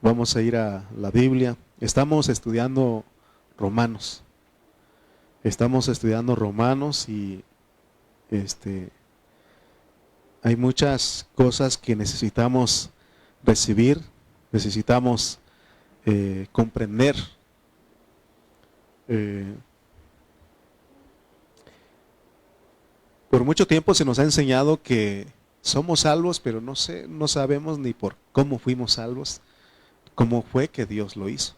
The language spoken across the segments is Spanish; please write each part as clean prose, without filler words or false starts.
Vamos a ir a la Biblia. Estamos estudiando Romanos. Estamos estudiando Romanos y hay muchas cosas que necesitamos recibir, necesitamos comprender. Eh, por mucho tiempo se nos ha enseñado que somos salvos, pero no sabemos ni por cómo fuimos salvos, cómo fue que Dios lo hizo.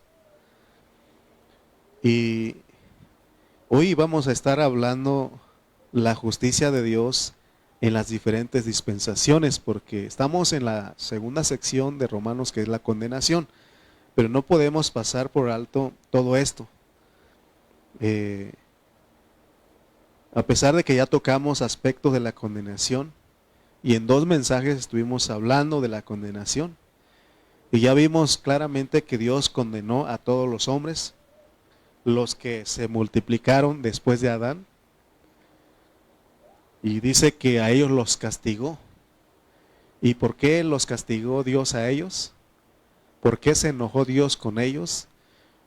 Y hoy vamos a estar hablando la justicia de Dios en las diferentes dispensaciones, porque estamos en la segunda sección de Romanos, que es la condenación, pero no podemos pasar por alto todo esto. A pesar de que ya tocamos aspectos de la condenación, y en 2 mensajes estuvimos hablando de la condenación, y ya vimos claramente que Dios condenó a todos los hombres, los que se multiplicaron después de Adán, y dice que a ellos los castigó. ¿Y por qué los castigó Dios a ellos? ¿Por qué se enojó Dios con ellos?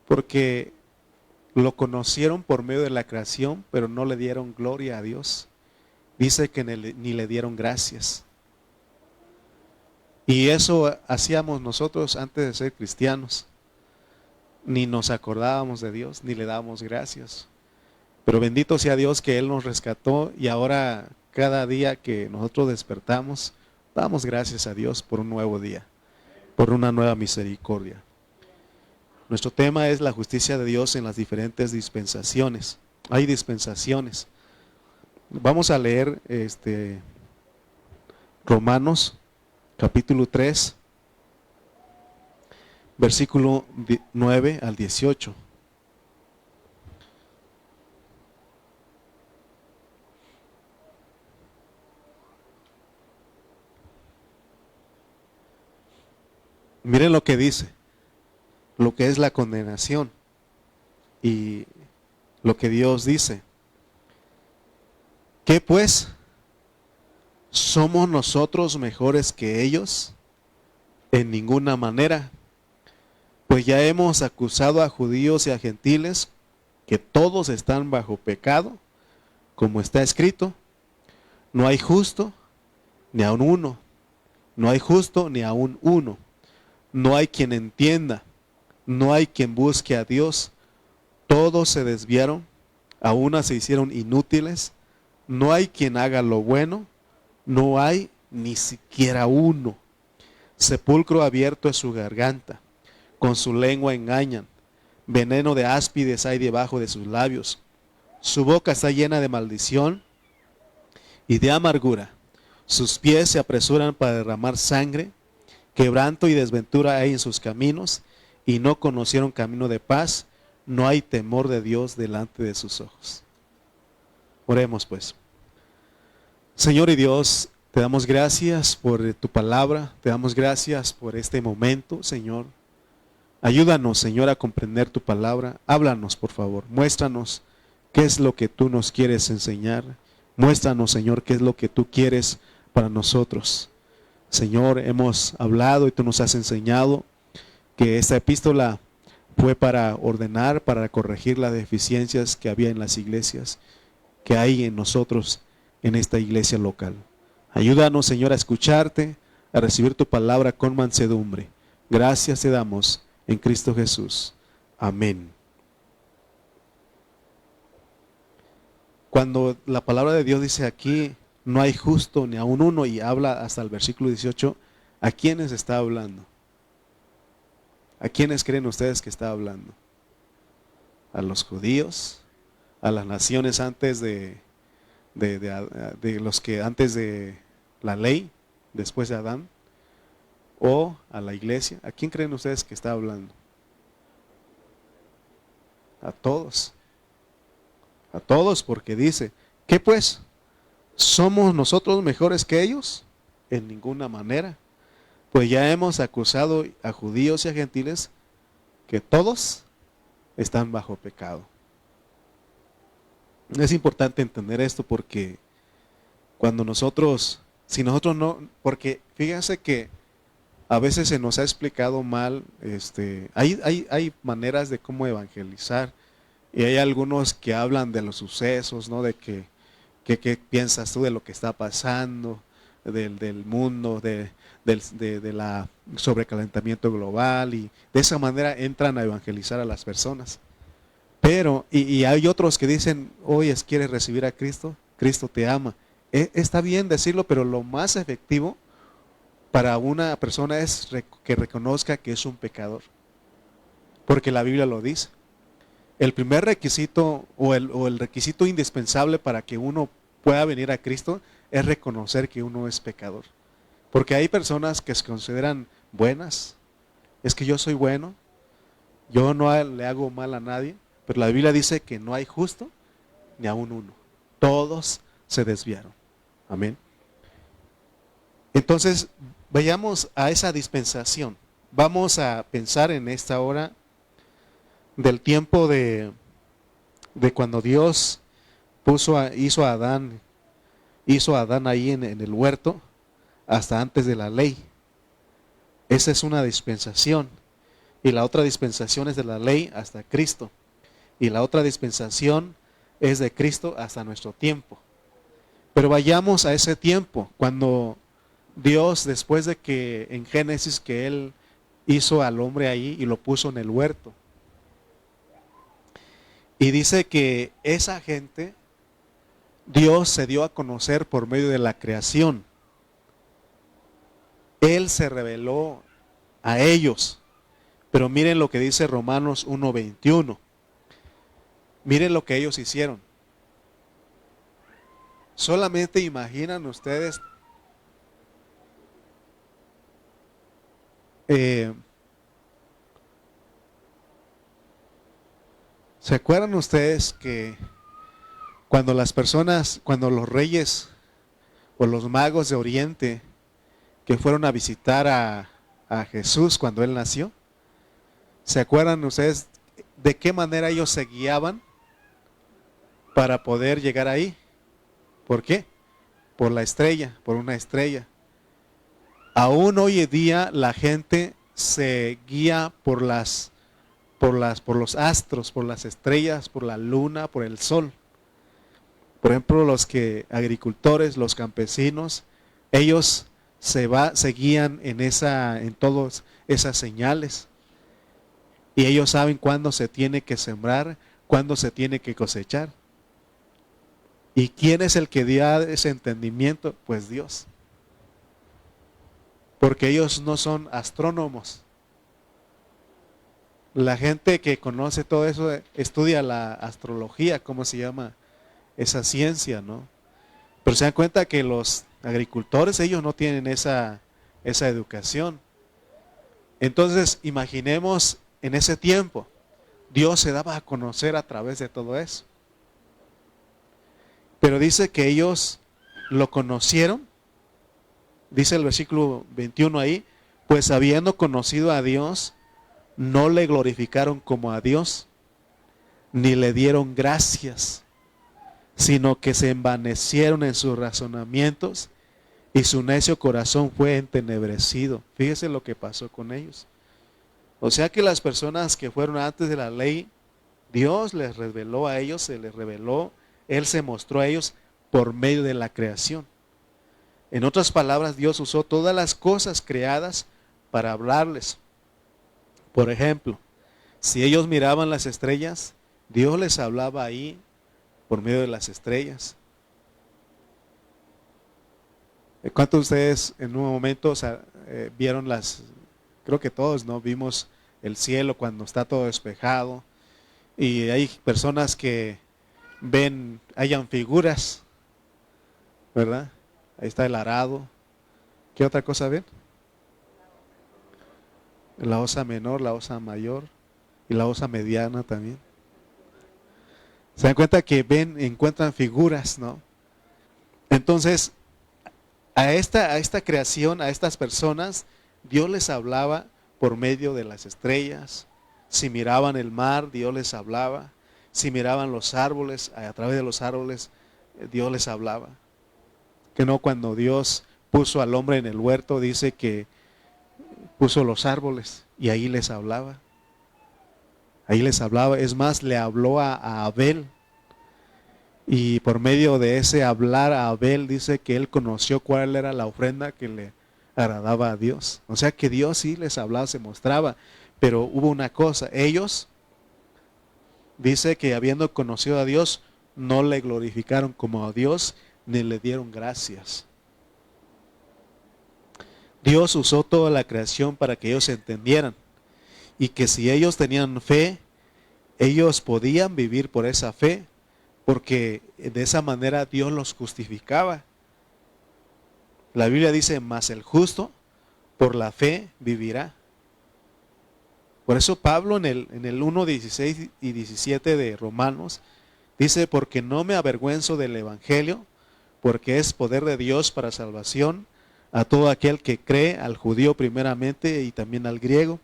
Porque lo conocieron por medio de la creación, pero no le dieron gloria a Dios. Dice que ni le dieron gracias. Y eso hacíamos nosotros antes de ser cristianos. Ni nos acordábamos de Dios, ni le dábamos gracias. Pero bendito sea Dios que Él nos rescató y ahora cada día que nosotros despertamos, damos gracias a Dios por un nuevo día, por una nueva misericordia. Nuestro tema es la justicia de Dios en las diferentes dispensaciones. Hay dispensaciones. Vamos a leer Romanos capítulo 3, versículo 9 al 18. Miren lo que dice, lo que es la condenación y lo que Dios dice. ¿Qué pues? ¿Somos nosotros mejores que ellos? En ninguna manera. Pues ya hemos acusado a judíos y a gentiles que todos están bajo pecado, como está escrito, no hay justo ni aun uno, no hay justo ni aun uno, no hay quien entienda, no hay quien busque a Dios, todos se desviaron, a una se hicieron inútiles, no hay quien haga lo bueno, no hay ni siquiera uno. Sepulcro abierto es su garganta, con su lengua engañan, veneno de áspides hay debajo de sus labios, su boca está llena de maldición y de amargura, sus pies se apresuran para derramar sangre, quebranto y desventura hay en sus caminos, y no conocieron camino de paz, no hay temor de Dios delante de sus ojos. Oremos pues. Señor y Dios, te damos gracias por tu palabra, te damos gracias por este momento, Señor. Ayúdanos, Señor, a comprender tu palabra. Háblanos, por favor. Muéstranos qué es lo que tú nos quieres enseñar. Muéstranos, Señor, qué es lo que tú quieres para nosotros. Señor, hemos hablado y tú nos has enseñado que esta epístola fue para ordenar, para corregir las deficiencias que había en las iglesias, que hay en nosotros, en esta iglesia local. Ayúdanos, Señor, a escucharte, a recibir tu palabra con mansedumbre. Gracias te damos en Cristo Jesús. Amén. Cuando la palabra de Dios dice aquí, no hay justo ni aun uno, y habla hasta el versículo 18, ¿a quiénes está hablando? ¿A quiénes creen ustedes que está hablando? ¿A los judíos? ¿A las naciones antes de los que antes de la ley, después de Adán? ¿O a la iglesia? ¿A quién creen ustedes que está hablando? A todos. A todos, porque dice, ¿qué pues? ¿Somos nosotros mejores que ellos? En ninguna manera. Pues ya hemos acusado a judíos y a gentiles que todos están bajo pecado. Es importante entender esto porque cuando nosotros, si nosotros no, porque fíjense que A veces se nos ha explicado mal, hay maneras de cómo evangelizar, y hay algunos que hablan de los sucesos, ¿no? De qué piensas tú de lo que está pasando, del mundo, de la sobrecalentamiento global, y de esa manera entran a evangelizar a las personas. Pero, y hay otros que dicen, oye, ¿quieres recibir a Cristo? Cristo te ama. Está bien decirlo, pero lo más efectivo para una persona es que reconozca que es un pecador. Porque la Biblia lo dice. El primer requisito o el requisito indispensable para que uno pueda venir a Cristo es reconocer que uno es pecador. Porque hay personas que se consideran buenas. Es que yo soy bueno, yo no le hago mal a nadie, pero la Biblia dice que no hay justo ni aún uno. Todos se desviaron. Amén. Entonces, vayamos a esa dispensación. Vamos a pensar en esta hora del tiempo de cuando Dios hizo a Adán ahí en el huerto, hasta antes de la ley. Esa es una dispensación. Y la otra dispensación es de la ley hasta Cristo. Y la otra dispensación es de Cristo hasta nuestro tiempo. Pero vayamos a ese tiempo, cuando Dios, después de que en Génesis que Él hizo al hombre ahí y lo puso en el huerto. Y dice que esa gente, Dios se dio a conocer por medio de la creación. Él se reveló a ellos. Pero miren lo que dice Romanos 1:21. Miren lo que ellos hicieron. Solamente imaginan ustedes ¿se acuerdan ustedes que cuando cuando los reyes o los magos de Oriente que fueron a visitar a Jesús cuando Él nació, ¿se acuerdan ustedes de qué manera ellos se guiaban para poder llegar ahí? ¿Por qué? Por la estrella, por una estrella. Aún hoy en día la gente se guía por los astros, por las estrellas, por la luna, por el sol. Por ejemplo, los agricultores, los campesinos, ellos se guían en todas esas señales. Y ellos saben cuándo se tiene que sembrar, cuándo se tiene que cosechar. ¿Y quién es el que da ese entendimiento? Pues Dios. Porque ellos no son astrónomos. La gente que conoce todo eso estudia la astrología, ¿cómo se llama esa ciencia, no? Pero se dan cuenta que los agricultores, ellos no tienen esa educación. Entonces, imaginemos en ese tiempo, Dios se daba a conocer a través de todo eso. Pero dice que ellos lo conocieron, dice el versículo 21 ahí, pues habiendo conocido a Dios, no le glorificaron como a Dios, ni le dieron gracias, sino que se envanecieron en sus razonamientos y su necio corazón fue entenebrecido. Fíjese lo que pasó con ellos. O sea que las personas que fueron antes de la ley, Dios les reveló a ellos, se les reveló, Él se mostró a ellos por medio de la creación. En otras palabras, Dios usó todas las cosas creadas para hablarles. Por ejemplo, si ellos miraban las estrellas, Dios les hablaba ahí por medio de las estrellas. ¿Cuántos de ustedes en un momento vieron creo que todos, ¿no? Vimos el cielo cuando está todo despejado, y hay personas que hayan figuras, ¿verdad? Ahí está el arado. ¿Qué otra cosa ven? La osa menor, la osa mayor y la osa mediana también. Se dan cuenta que encuentran figuras, ¿no? Entonces, a esta creación, a estas personas, Dios les hablaba por medio de las estrellas. Si miraban el mar, Dios les hablaba. Si miraban los árboles, a través de los árboles, Dios les hablaba. Que no, cuando Dios puso al hombre en el huerto, dice que puso los árboles y ahí les hablaba. Ahí les hablaba, es más, le habló a Abel. Y por medio de ese hablar a Abel, dice que él conoció cuál era la ofrenda que le agradaba a Dios. O sea que Dios sí les hablaba, se mostraba. Pero hubo una cosa, ellos, dice que habiendo conocido a Dios, no le glorificaron como a Dios, ni le dieron gracias. Dios usó toda la creación para que ellos entendieran. Y que si ellos tenían fe, ellos podían vivir por esa fe, porque de esa manera Dios los justificaba. La Biblia dice, mas el justo por la fe vivirá. Por eso Pablo en el 1, 16 y 17 de Romanos dice, porque no me avergüenzo del Evangelio, porque es poder de Dios para salvación a todo aquel que cree, al judío primeramente y también al griego,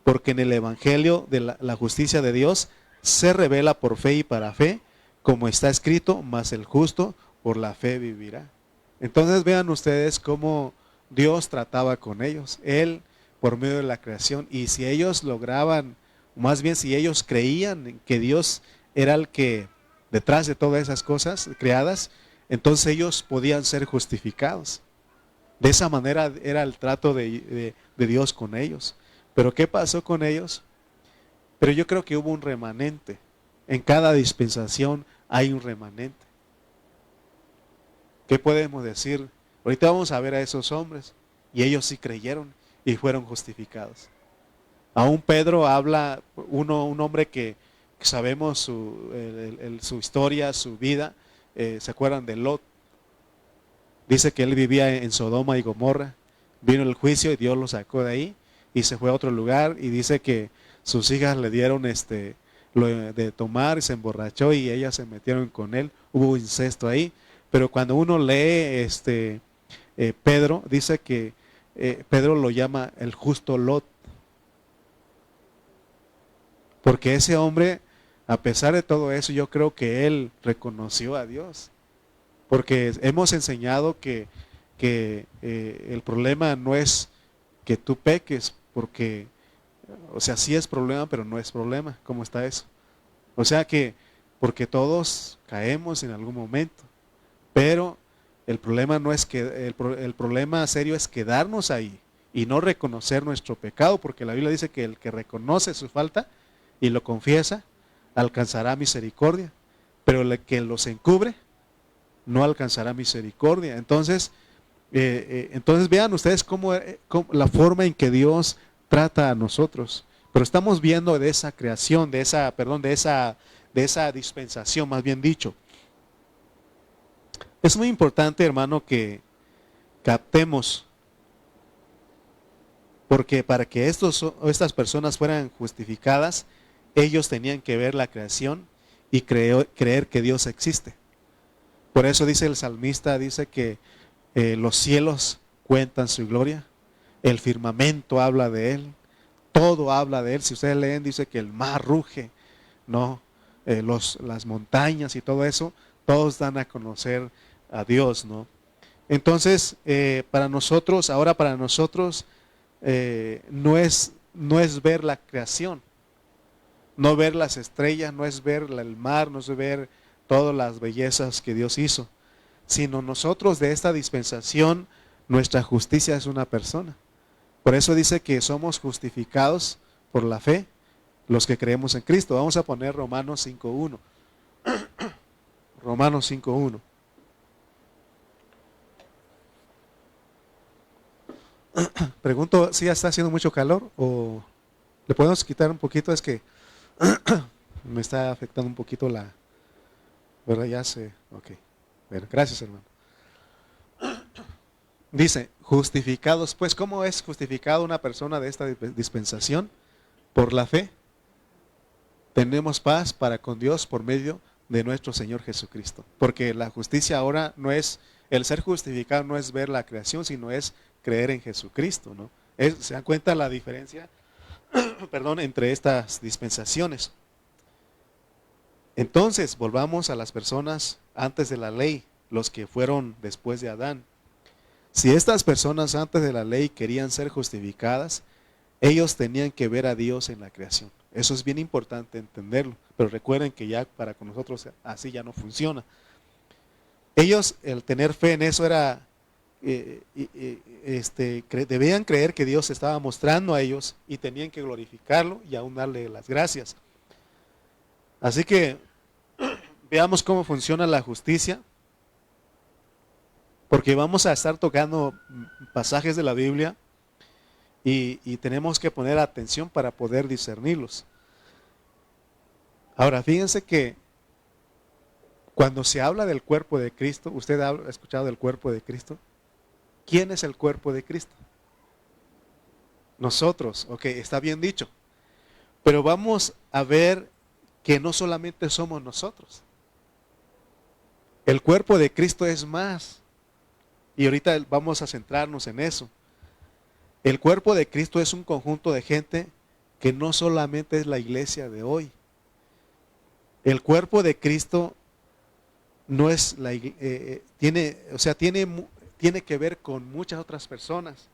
porque en el Evangelio de la justicia de Dios se revela por fe y para fe, como está escrito, mas el justo por la fe vivirá. Entonces vean ustedes cómo Dios trataba con ellos, Él por medio de la creación, y si ellos lograban, más bien si ellos creían que Dios era el que detrás de todas esas cosas creadas, entonces ellos podían ser justificados. De esa manera era el trato de Dios con ellos. Pero ¿qué pasó con ellos? Pero yo creo que hubo un remanente. En cada dispensación hay un remanente. ¿Qué podemos decir? Ahorita vamos a ver a esos hombres. Y ellos sí creyeron y fueron justificados. Aún Pedro habla, un hombre que sabemos su historia, su vida. ¿Se acuerdan de Lot? Dice que él vivía en Sodoma y Gomorra. Vino el juicio y Dios lo sacó de ahí y se fue a otro lugar. Y dice que sus hijas le dieron lo de tomar y se emborrachó y ellas se metieron con él. Hubo incesto ahí. Pero cuando uno lee Pedro, dice que Pedro lo llama el justo Lot. Porque ese hombre, a pesar de todo eso, yo creo que él reconoció a Dios. Porque hemos enseñado que el problema no es que tú peques, porque, o sea, sí es problema, pero no es problema. ¿Cómo está eso? O sea que, porque todos caemos en algún momento, pero el problema no es que, el problema serio es quedarnos ahí y no reconocer nuestro pecado, porque la Biblia dice que el que reconoce su falta y lo confiesa, alcanzará misericordia, pero el que los encubre, no alcanzará misericordia. Entonces vean ustedes cómo la forma en que Dios trata a nosotros. Pero estamos viendo de esa creación, de esa dispensación, más bien dicho. Es muy importante, hermano, que captemos, porque para que estas personas fueran justificadas, ellos tenían que ver la creación y creer que Dios existe. Por eso dice el salmista, dice que los cielos cuentan su gloria, el firmamento habla de él, todo habla de él. Si ustedes leen, dice que el mar ruge, ¿no? Las montañas y todo eso, todos dan a conocer a Dios, ¿no? Entonces, para nosotros no es ver la creación, no ver las estrellas, no es ver el mar, no es ver todas las bellezas que Dios hizo, sino nosotros de esta dispensación, nuestra justicia es una persona. Por eso dice que somos justificados por la fe, los que creemos en Cristo. Vamos a poner Romanos 5.1. Romanos 5.1. Pregunto si ya está haciendo mucho calor o le podemos quitar un poquito. Es que me está afectando un poquito la... ¿Verdad? Ya sé. Ok. Bueno, gracias, hermano. Dice, justificados, pues, ¿cómo es justificada una persona de esta dispensación? Por la fe. Tenemos paz para con Dios por medio de nuestro Señor Jesucristo. Porque la justicia ahora no es, el ser justificado no es ver la creación, sino es creer en Jesucristo, ¿no? ¿Se dan cuenta la diferencia, perdón, entre estas dispensaciones? Entonces, volvamos a las personas antes de la ley, los que fueron después de Adán. Si estas personas antes de la ley querían ser justificadas, ellos tenían que ver a Dios en la creación. Eso es bien importante entenderlo. Pero recuerden que ya para con nosotros así ya no funciona. Ellos, el tener fe en eso era, debían creer que Dios se estaba mostrando a ellos y tenían que glorificarlo y aún darle las gracias. Así que veamos cómo funciona la justicia, porque vamos a estar tocando pasajes de la Biblia y tenemos que poner atención para poder discernirlos. Ahora, fíjense que cuando se habla del cuerpo de Cristo, ¿usted ha escuchado del cuerpo de Cristo? ¿Quién es el cuerpo de Cristo? Nosotros, ok, está bien dicho. Pero vamos a ver que no solamente somos nosotros. El cuerpo de Cristo es más. Y ahorita vamos a centrarnos en eso. El cuerpo de Cristo es un conjunto de gente que no solamente es la iglesia de hoy. El cuerpo de Cristo no es tiene que ver con muchas otras personas.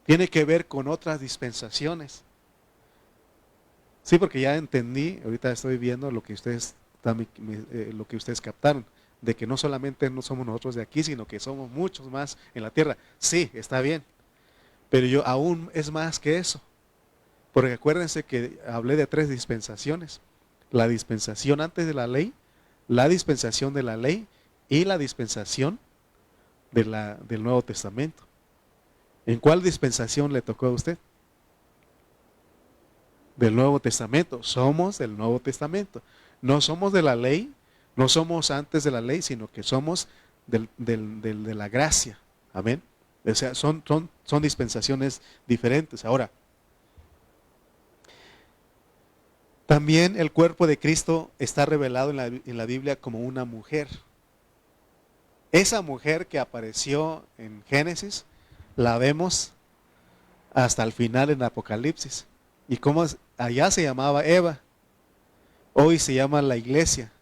Tiene que ver con otras dispensaciones. Sí, porque ya entendí, ahorita estoy viendo lo que ustedes captaron, de que no solamente no somos nosotros de aquí, sino que somos muchos más en la tierra. Sí, está bien, pero yo aún es más que eso. Porque acuérdense que hablé de 3 dispensaciones. La dispensación antes de la ley, la dispensación de la ley y la dispensación del Nuevo Testamento. ¿En cuál dispensación le tocó a usted? Del Nuevo Testamento. Somos del Nuevo Testamento. No somos de la ley, no somos antes de la ley, sino que somos de la gracia. Amén. O sea, son dispensaciones diferentes. Ahora, también el cuerpo de Cristo está revelado en la Biblia como una mujer. Esa mujer que apareció en Génesis, la vemos hasta el final en Apocalipsis. Y como allá se llamaba Eva, hoy se llama la iglesia.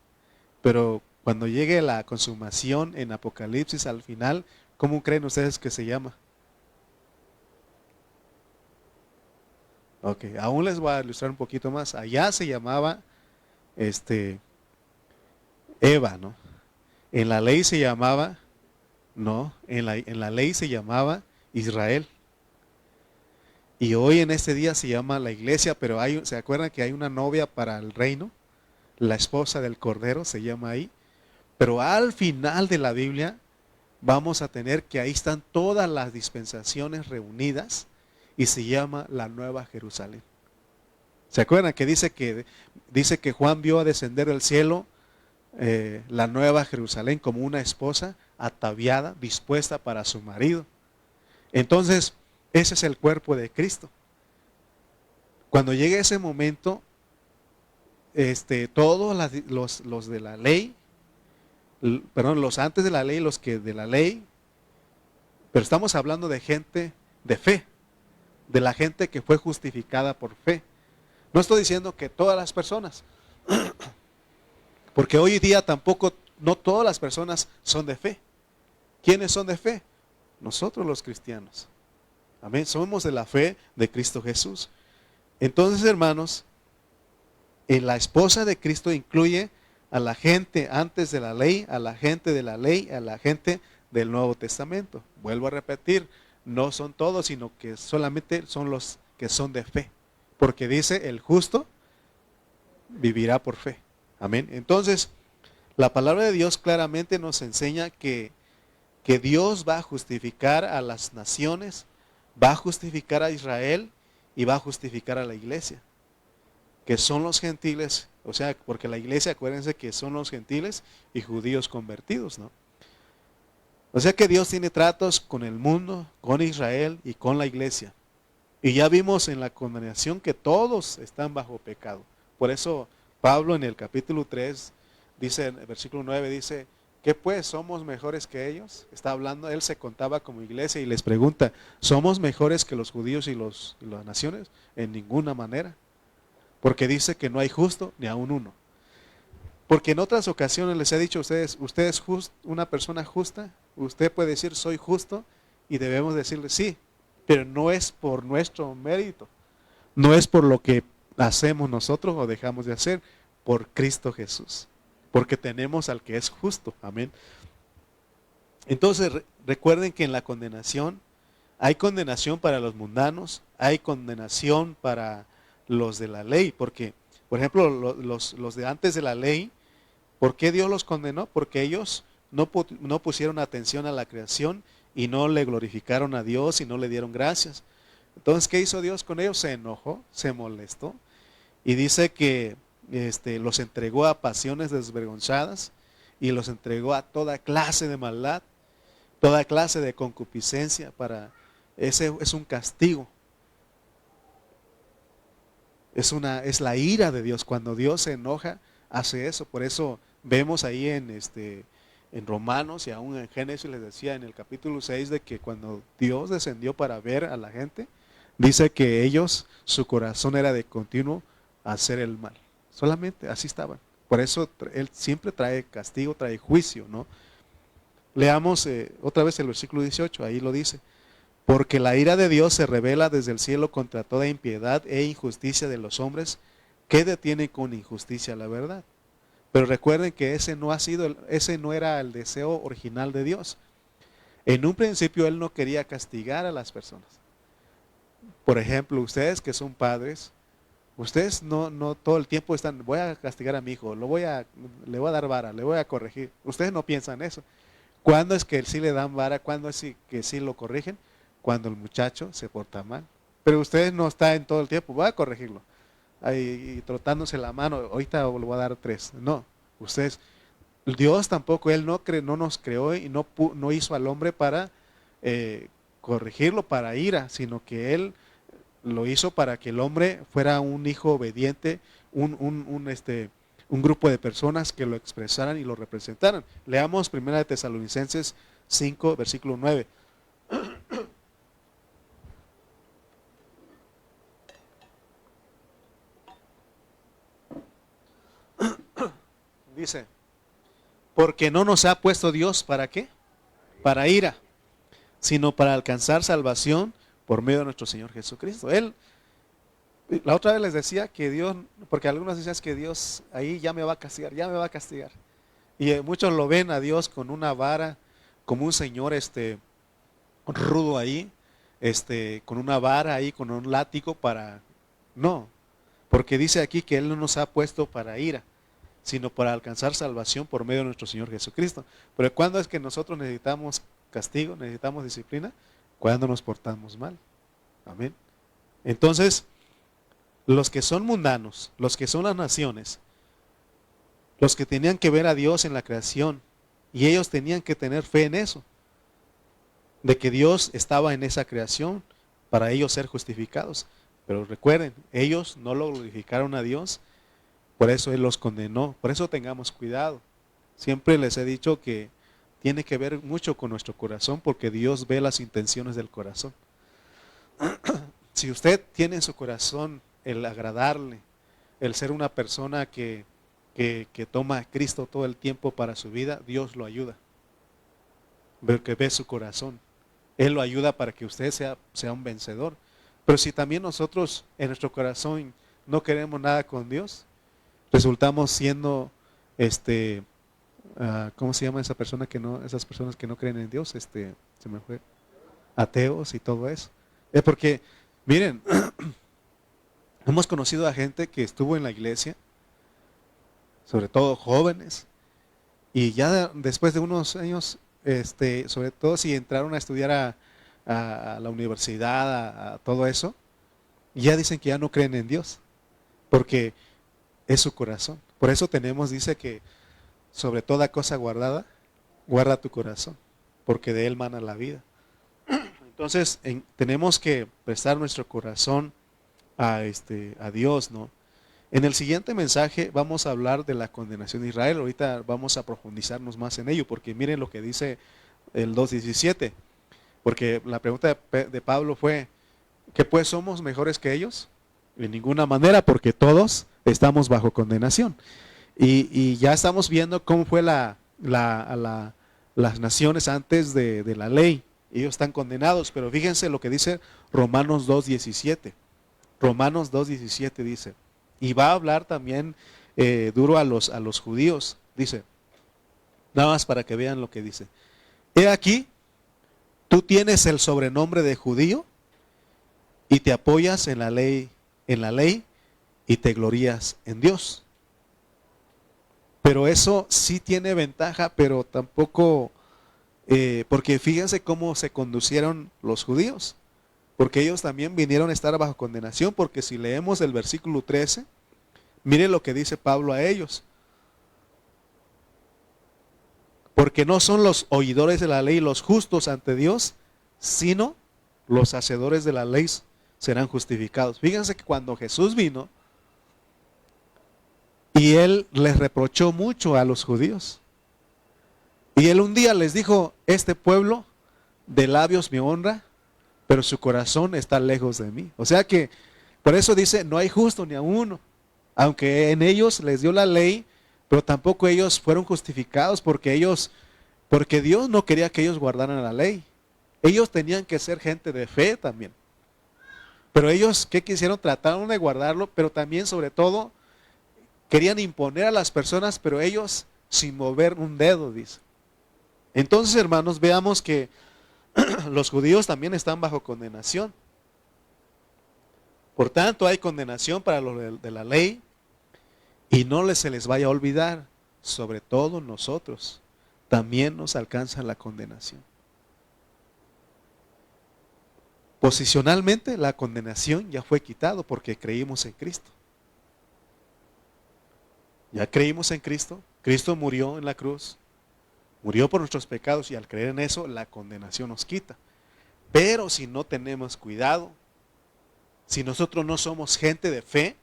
Pero cuando llegue la consumación en Apocalipsis al final, ¿cómo creen ustedes que se llama? Ok, aún les voy a ilustrar un poquito más. Allá se llamaba Eva, ¿no? En la ley se llamaba, no, en la ley se llamaba Israel. Y hoy en este día se llama la iglesia, pero ¿se acuerdan que hay una novia para el reino? La esposa del Cordero se llama ahí. Pero al final de la Biblia vamos a tener que ahí están todas las dispensaciones reunidas y se llama la Nueva Jerusalén. ¿Se acuerdan que dice que Juan vio a descender del cielo la Nueva Jerusalén como una esposa ataviada, dispuesta para su marido? Entonces, ese es el cuerpo de Cristo. Cuando llegue ese momento, todos los de la ley, perdón, los antes de la ley, los que de la ley, pero estamos hablando de gente de fe, de la gente que fue justificada por fe. No estoy diciendo que todas las personas, porque hoy día tampoco, no todas las personas son de fe. ¿Quiénes son de fe? Nosotros los cristianos. Amén. Somos de la fe de Cristo Jesús. Entonces, hermanos, la esposa de Cristo incluye a la gente antes de la ley, a la gente de la ley, a la gente del Nuevo Testamento. Vuelvo a repetir, no son todos, sino que solamente son los que son de fe. Porque dice, el justo vivirá por fe. Amén. Entonces, la palabra de Dios claramente nos enseña que Dios va a justificar a las naciones, va a justificar a Israel y va a justificar a la iglesia, que son los gentiles, o sea, porque la iglesia, acuérdense que son los gentiles y judíos convertidos, ¿no? O sea que Dios tiene tratos con el mundo, con Israel y con la iglesia. Y ya vimos en la condenación que todos están bajo pecado. Por eso Pablo en el capítulo 3, dice, en el versículo 9, dice, ¿qué pues? ¿Somos mejores que ellos? Está hablando, él se contaba como iglesia y les pregunta, ¿somos mejores que los judíos y las naciones? En ninguna manera. Porque dice que no hay justo ni aun uno. Porque en otras ocasiones les he dicho a ustedes, ¿usted es una persona justa? Usted puede decir soy justo y debemos decirle sí, pero no es por nuestro mérito, no es por lo que hacemos nosotros o dejamos de hacer, por Cristo Jesús, porque tenemos al que es justo, amén. Entonces recuerden que en la condenación hay condenación para los mundanos, hay condenación para los de la ley, porque, por ejemplo, los de antes de la ley, ¿por qué Dios los condenó? Porque ellos no pusieron atención a la creación y no le glorificaron a Dios y no le dieron gracias. Entonces, ¿qué hizo Dios con ellos? Se enojó, se molestó y dice que los entregó a pasiones desvergonzadas y los entregó a toda clase de maldad, toda clase de concupiscencia. Ese es un castigo. Es la ira de Dios. Cuando Dios se enoja, hace eso. Por eso vemos ahí en Romanos y aún en Génesis les decía en el capítulo 6 de que cuando Dios descendió para ver a la gente, dice que ellos, su corazón era de continuo hacer el mal. Solamente así estaban. Por eso Él siempre trae castigo, trae juicio, ¿no? Leamos otra vez el versículo 18, ahí lo dice. Porque la ira de Dios se revela desde el cielo contra toda impiedad e injusticia de los hombres que detienen con injusticia la verdad. Pero recuerden que ese no era el deseo original de Dios. En un principio Él no quería castigar a las personas. Por ejemplo, ustedes que son padres, ustedes no todo el tiempo están, voy a castigar a mi hijo, le voy a dar vara, le voy a corregir. Ustedes no piensan eso. ¿Cuándo es que sí le dan vara? ¿Cuándo es que sí lo corrigen? Cuando el muchacho se porta mal. Pero ustedes no están todo el tiempo, voy a corregirlo. Ahí, trotándose la mano, ahorita le voy a dar 3. No, ustedes, Dios tampoco, Él no nos creó y no hizo al hombre para corregirlo para ira, sino que Él lo hizo para que el hombre fuera un hijo obediente, un grupo de personas que lo expresaran y lo representaran. Leamos 1 Tesalonicenses 5, versículo 9. Dice, porque no nos ha puesto Dios, ¿para qué? Para ira, sino para alcanzar salvación por medio de nuestro Señor Jesucristo. La otra vez les decía que Dios, porque algunos decían que Dios ahí ya me va a castigar, ya me va a castigar. Y muchos lo ven a Dios con una vara, como un señor rudo ahí, con una vara ahí, con un látigo para... No, porque dice aquí que Él no nos ha puesto para ira, sino para alcanzar salvación por medio de nuestro Señor Jesucristo. Pero ¿cuándo es que nosotros necesitamos castigo, necesitamos disciplina? Cuando nos portamos mal. Amén. Entonces, los que son mundanos, los que son las naciones, los que tenían que ver a Dios en la creación, y ellos tenían que tener fe en eso, de que Dios estaba en esa creación para ellos ser justificados. Pero recuerden, ellos no lo glorificaron a Dios, por eso Él los condenó. Por eso tengamos cuidado. Siempre les he dicho que tiene que ver mucho con nuestro corazón, porque Dios ve las intenciones del corazón. Si usted tiene en su corazón el agradarle, el ser una persona que toma a Cristo todo el tiempo para su vida, Dios lo ayuda. Porque ve su corazón. Él lo ayuda para que usted sea un vencedor. Pero si también nosotros en nuestro corazón no queremos nada con Dios, resultamos siendo, ¿cómo se llama esas personas que no creen en Dios? Se me fue, ateos y todo eso. Es porque, miren, hemos conocido a gente que estuvo en la iglesia, sobre todo jóvenes, y ya después de unos años, sobre todo si entraron a estudiar a la universidad, a todo eso, ya dicen que ya no creen en Dios, porque es su corazón. Por eso dice que sobre toda cosa guardada, guarda tu corazón, porque de él mana la vida. Entonces tenemos que prestar nuestro corazón a Dios, ¿no? En el siguiente mensaje vamos a hablar de la condenación de Israel. Ahorita vamos a profundizarnos más en ello, porque miren lo que dice el 2:17. Porque la pregunta de Pablo fue, ¿que pues somos mejores que ellos? En ninguna manera, porque todos estamos bajo condenación. Y ya estamos viendo cómo fue la las naciones antes de la ley. Ellos están condenados, pero fíjense lo que dice Romanos 2:17. Romanos 2:17 dice, y va a hablar también duro a los judíos. Dice, nada más para que vean lo que dice. He aquí, tú tienes el sobrenombre de judío y te apoyas en la ley y te glorías en Dios. Pero eso sí tiene ventaja, pero tampoco, porque fíjense cómo se conducieron los judíos. Porque ellos también vinieron a estar bajo condenación, porque si leemos el versículo 13, mire lo que dice Pablo a ellos. Porque no son los oidores de la ley los justos ante Dios, sino los hacedores de la ley serán justificados. Fíjense que cuando Jesús vino, y él les reprochó mucho a los judíos. Y él un día les dijo, este pueblo de labios me honra, pero su corazón está lejos de mí. O sea que, por eso dice, no hay justo ni a uno. Aunque en ellos les dio la ley, pero tampoco ellos fueron justificados porque Dios no quería que ellos guardaran la ley. Ellos tenían que ser gente de fe también. Pero ellos, ¿qué quisieron? Trataron de guardarlo, pero también, sobre todo, querían imponer a las personas, pero ellos sin mover un dedo, dice. Entonces, hermanos, veamos que los judíos también están bajo condenación. Por tanto, hay condenación para los de la ley, y no se les vaya a olvidar, sobre todo nosotros, también nos alcanza la condenación. Posicionalmente, la condenación ya fue quitado porque creímos en Cristo. Ya creímos en Cristo, Cristo murió en la cruz, murió por nuestros pecados y al creer en eso la condenación nos quita. Pero si no tenemos cuidado, si nosotros no somos gente de fe,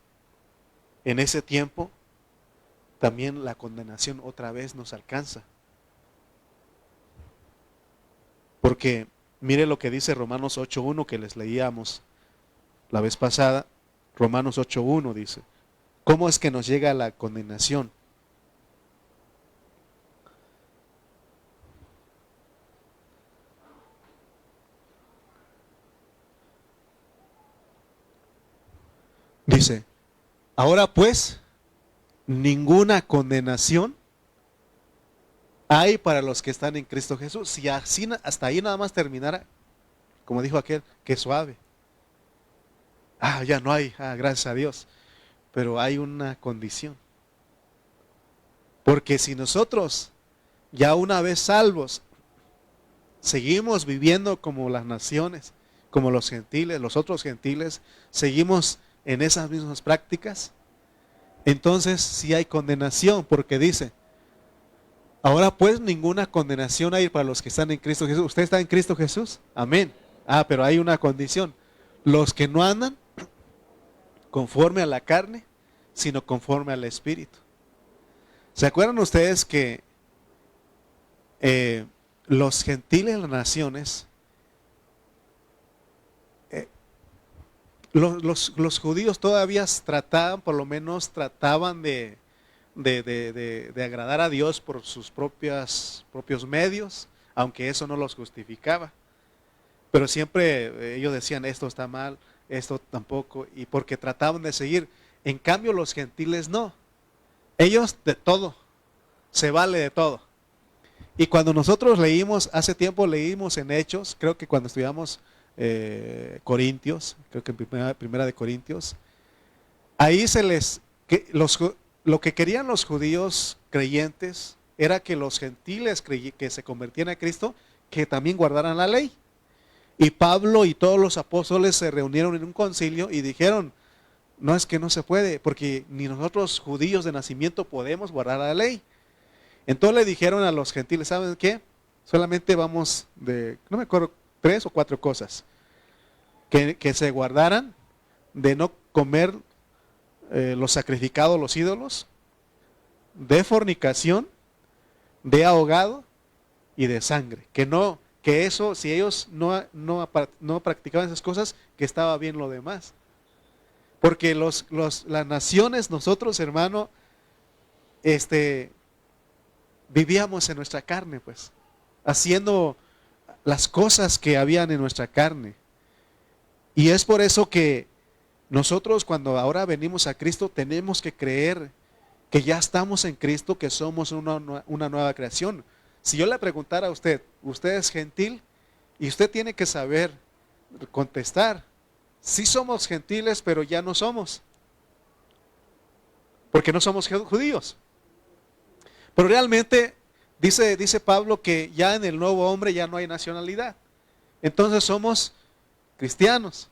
en ese tiempo también la condenación otra vez nos alcanza. Porque mire lo que dice Romanos 8:1 que les leíamos la vez pasada. Romanos 8:1 dice, ¿cómo es que nos llega la condenación? Dice, ahora pues, ninguna condenación hay para los que están en Cristo Jesús. Si así, hasta ahí nada más terminara, como dijo aquel, que suave. Ya no hay, gracias a Dios. Pero hay una condición. Porque si nosotros, ya una vez salvos, seguimos viviendo como las naciones, como los gentiles, los otros gentiles, seguimos en esas mismas prácticas, entonces sí hay condenación, porque dice, ahora pues ninguna condenación hay para los que están en Cristo Jesús. ¿Usted está en Cristo Jesús? Amén. Pero hay una condición. Los que no andan conforme a la carne, sino conforme al Espíritu. ¿Se acuerdan ustedes que los gentiles, las naciones, los judíos todavía trataban, por lo menos trataban de agradar a Dios por sus propios medios, aunque eso no los justificaba. Pero siempre ellos decían, esto está mal, esto tampoco, y porque trataban de seguir. En cambio los gentiles no. Ellos de todo, se vale de todo. Y cuando nosotros leímos, hace tiempo leímos en Hechos, creo que cuando estudiamos Corintios, creo que en primera de Corintios, ahí lo que querían los judíos creyentes era que los gentiles que se convertían a Cristo, que también guardaran la ley. Y Pablo y todos los apóstoles se reunieron en un concilio y dijeron, no, es que no se puede, porque ni nosotros judíos de nacimiento podemos guardar la ley. Entonces le dijeron a los gentiles, ¿saben qué? Solamente vamos no me acuerdo, 3 o 4 cosas. Que se guardaran de no comer los sacrificados, los ídolos, de fornicación, de ahogado y de sangre. Que eso, si ellos no practicaban esas cosas, que estaba bien lo demás. Porque las naciones, nosotros, hermano, vivíamos en nuestra carne, pues. haciendo las cosas que habían en nuestra carne. Y es por eso que nosotros cuando ahora venimos a Cristo tenemos que creer que ya estamos en Cristo, que somos una nueva creación. Si yo le preguntara a usted, ¿usted es gentil? Y usted tiene que saber contestar, sí somos gentiles, pero ya no somos, porque no somos judíos. Pero realmente dice Pablo que ya en el nuevo hombre ya no hay nacionalidad. Entonces somos cristianos,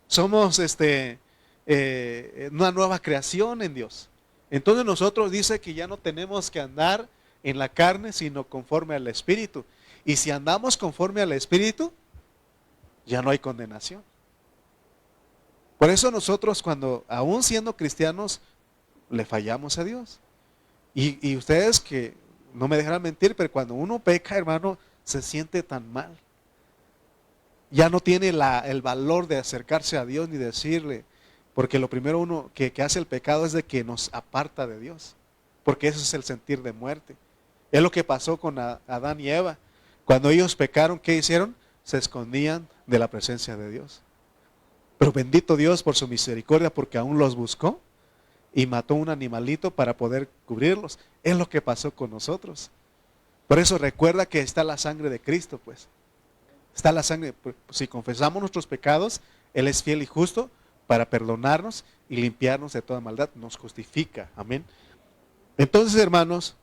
somos una nueva creación en Dios. Entonces nosotros dice que ya no tenemos que andar en la carne, sino conforme al Espíritu. Y si andamos conforme al Espíritu, ya no hay condenación. Por eso nosotros cuando, aún siendo cristianos, le fallamos a Dios. Y ustedes que no me dejarán mentir, pero cuando uno peca, hermano, se siente tan mal. Ya no tiene el valor de acercarse a Dios ni decirle, porque lo primero uno que hace el pecado es de que nos aparta de Dios, porque eso es el sentir de muerte. Es lo que pasó con Adán y Eva. Cuando ellos pecaron, ¿qué hicieron? Se escondían de la presencia de Dios. Pero bendito Dios por su misericordia, porque aún los buscó y mató un animalito para poder cubrirlos. Es lo que pasó con nosotros. Por eso recuerda que está la sangre de Cristo, pues. Está la sangre. Si confesamos nuestros pecados, Él es fiel y justo para perdonarnos y limpiarnos de toda maldad. Nos justifica. Amén. Entonces, hermanos,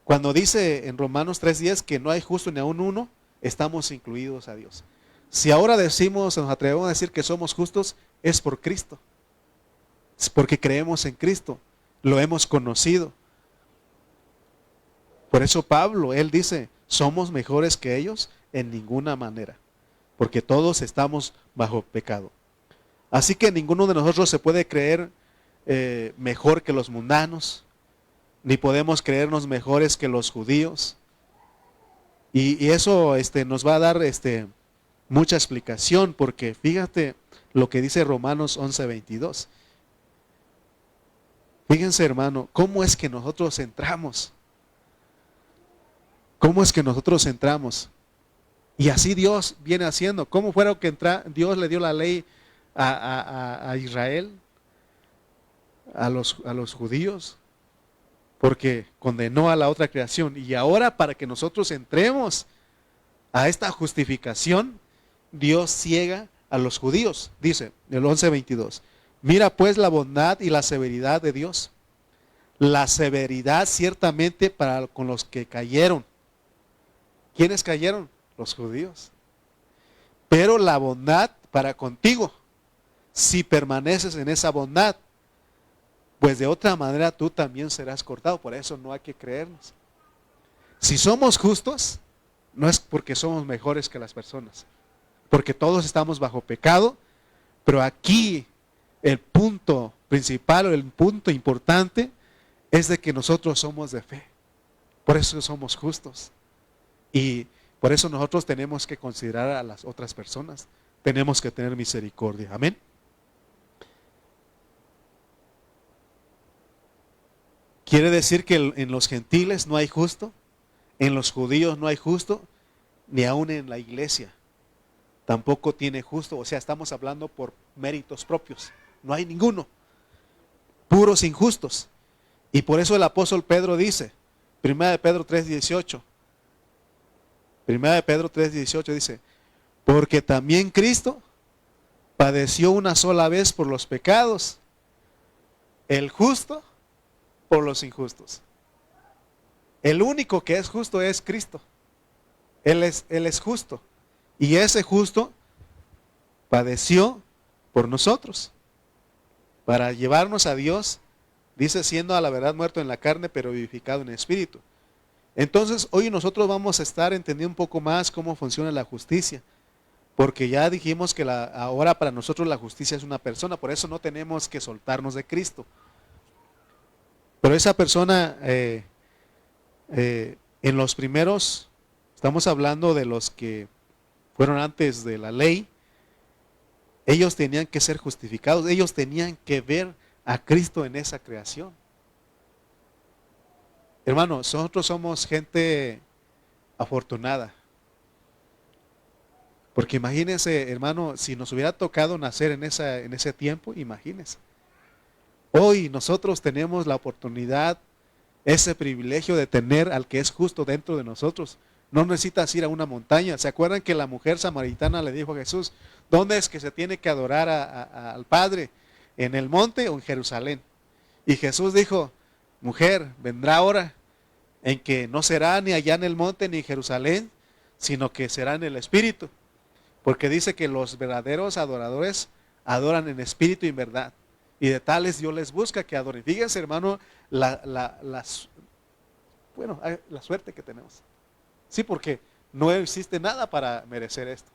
cuando dice en Romanos 3:10 que no hay justo ni aún uno, estamos incluidos a Dios. Si ahora decimos, nos atrevemos a decir que somos justos, es por Cristo. Es porque creemos en Cristo, lo hemos conocido. Por eso Pablo, él dice, somos mejores que ellos en ninguna manera, porque todos estamos bajo pecado. Así que ninguno de nosotros se puede creer mejor que los mundanos, ni podemos creernos mejores que los judíos. Y eso nos va a dar mucha explicación, porque fíjate lo que dice Romanos 11:22. Fíjense, hermano, cómo es que nosotros entramos. ¿Cómo es que nosotros entramos? Y así Dios viene haciendo. ¿Cómo fue que Dios le dio la ley a Israel? A los judíos. Porque condenó a la otra creación. Y ahora para que nosotros entremos a esta justificación, Dios ciega a los judíos. Dice el 11:22. Mira pues la bondad y la severidad de Dios. La severidad ciertamente para con los que cayeron. ¿Quiénes cayeron? Los judíos. Pero la bondad para contigo, si permaneces en esa bondad, pues de otra manera tú también serás cortado. Por eso no hay que creernos. Si somos justos, no es porque somos mejores que las personas, porque todos estamos bajo pecado, pero aquí el punto principal o el punto importante es de que nosotros somos de fe. Por eso somos justos. Y por eso nosotros tenemos que considerar a las otras personas. Tenemos que tener misericordia. Amén. ¿Quiere decir que en los gentiles no hay justo? En los judíos no hay justo, ni aún en la iglesia tampoco tiene justo. O sea, estamos hablando por méritos propios. No hay ninguno. Puros injustos. Y por eso el apóstol Pedro dice, 1 Pedro 3:18. 1 Pedro 3:18 dice, porque también Cristo padeció una sola vez por los pecados, el justo por los injustos. El único que es justo es Cristo. Él es justo. Y ese justo padeció por nosotros, para llevarnos a Dios, dice, siendo a la verdad muerto en la carne, pero vivificado en el espíritu. Entonces, hoy nosotros vamos a estar entendiendo un poco más cómo funciona la justicia, porque ya dijimos que ahora para nosotros la justicia es una persona, por eso no tenemos que soltarnos de Cristo. Pero esa persona, en los primeros, estamos hablando de los que fueron antes de la ley, ellos tenían que ser justificados, ellos tenían que ver a Cristo en esa creación. Hermanos, nosotros somos gente afortunada. Porque imagínense, hermano, si nos hubiera tocado nacer en ese tiempo, imagínense. Hoy nosotros tenemos la oportunidad, ese privilegio de tener al que es justo dentro de nosotros. No necesitas ir a una montaña. ¿Se acuerdan que la mujer samaritana le dijo a Jesús, ¿dónde es que se tiene que adorar al Padre? ¿En el monte o en Jerusalén? Y Jesús dijo, mujer, vendrá hora en que no será ni allá en el monte ni en Jerusalén, sino que será en el Espíritu. Porque dice que los verdaderos adoradores adoran en espíritu y en verdad. Y de tales Dios les busca que adoren. Fíjense, hermano, la suerte que tenemos. Sí, porque no existe nada para merecer esto.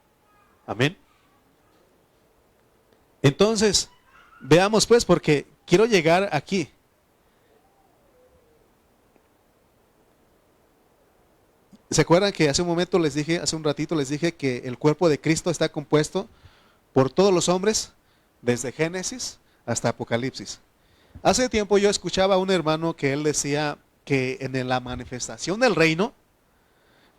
Amén. Entonces, veamos pues, porque quiero llegar aquí. ¿Se acuerdan que hace un ratito les dije que el cuerpo de Cristo está compuesto por todos los hombres, desde Génesis hasta Apocalipsis? Hace tiempo yo escuchaba a un hermano que él decía que en la manifestación del reino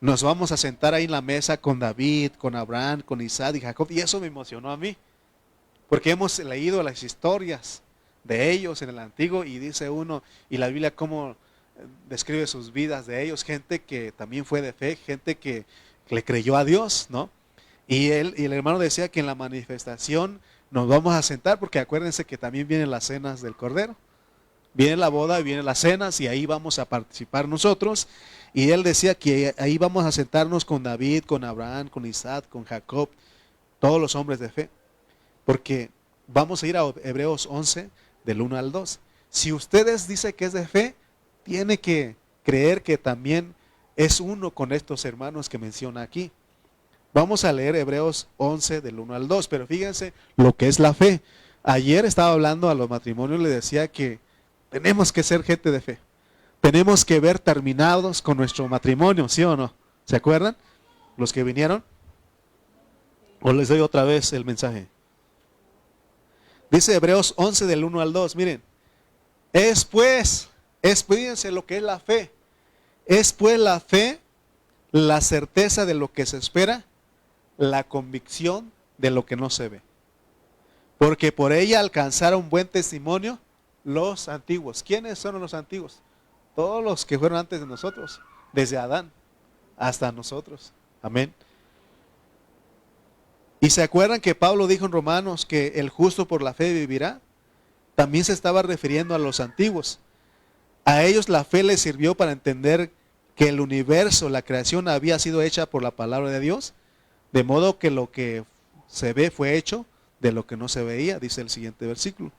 nos vamos a sentar ahí en la mesa con David, con Abraham, con Isaac y Jacob, y eso me emocionó a mí, porque hemos leído las historias de ellos en el Antiguo y dice uno, y la Biblia cómo describe sus vidas de ellos, gente que también fue de fe, gente que le creyó a Dios, ¿no? Y el hermano decía que en la manifestación nos vamos a sentar, porque acuérdense que también vienen las cenas del Cordero. Viene la boda y vienen las cenas y ahí vamos a participar nosotros. Y él decía que ahí vamos a sentarnos con David, con Abraham, con Isaac, con Jacob, todos los hombres de fe. Porque vamos a ir a Hebreos 11, del 1 al 2. Si ustedes dicen que es de fe, tiene que creer que también es uno con estos hermanos que menciona aquí. Vamos a leer Hebreos 11 del 1 al 2, pero fíjense lo que es la fe. Ayer estaba hablando a los matrimonios, le decía que tenemos que ser gente de fe. Tenemos que ver terminados con nuestro matrimonio, ¿sí o no? ¿Se acuerdan? Los que vinieron. ¿O les doy otra vez el mensaje? Dice Hebreos 11 del 1 al 2, miren. Fíjense lo que es la fe. Es pues la fe, la certeza de lo que se espera, la convicción de lo que no se ve. Porque por ella alcanzaron buen testimonio los antiguos. ¿Quiénes son los antiguos? Todos los que fueron antes de nosotros, desde Adán hasta nosotros. Amén. ¿Y se acuerdan que Pablo dijo en Romanos que el justo por la fe vivirá? También se estaba refiriendo a los antiguos. A ellos la fe les sirvió para entender que el universo, la creación, había sido hecha por la palabra de Dios, de modo que lo que se ve fue hecho de lo que no se veía, dice el siguiente versículo.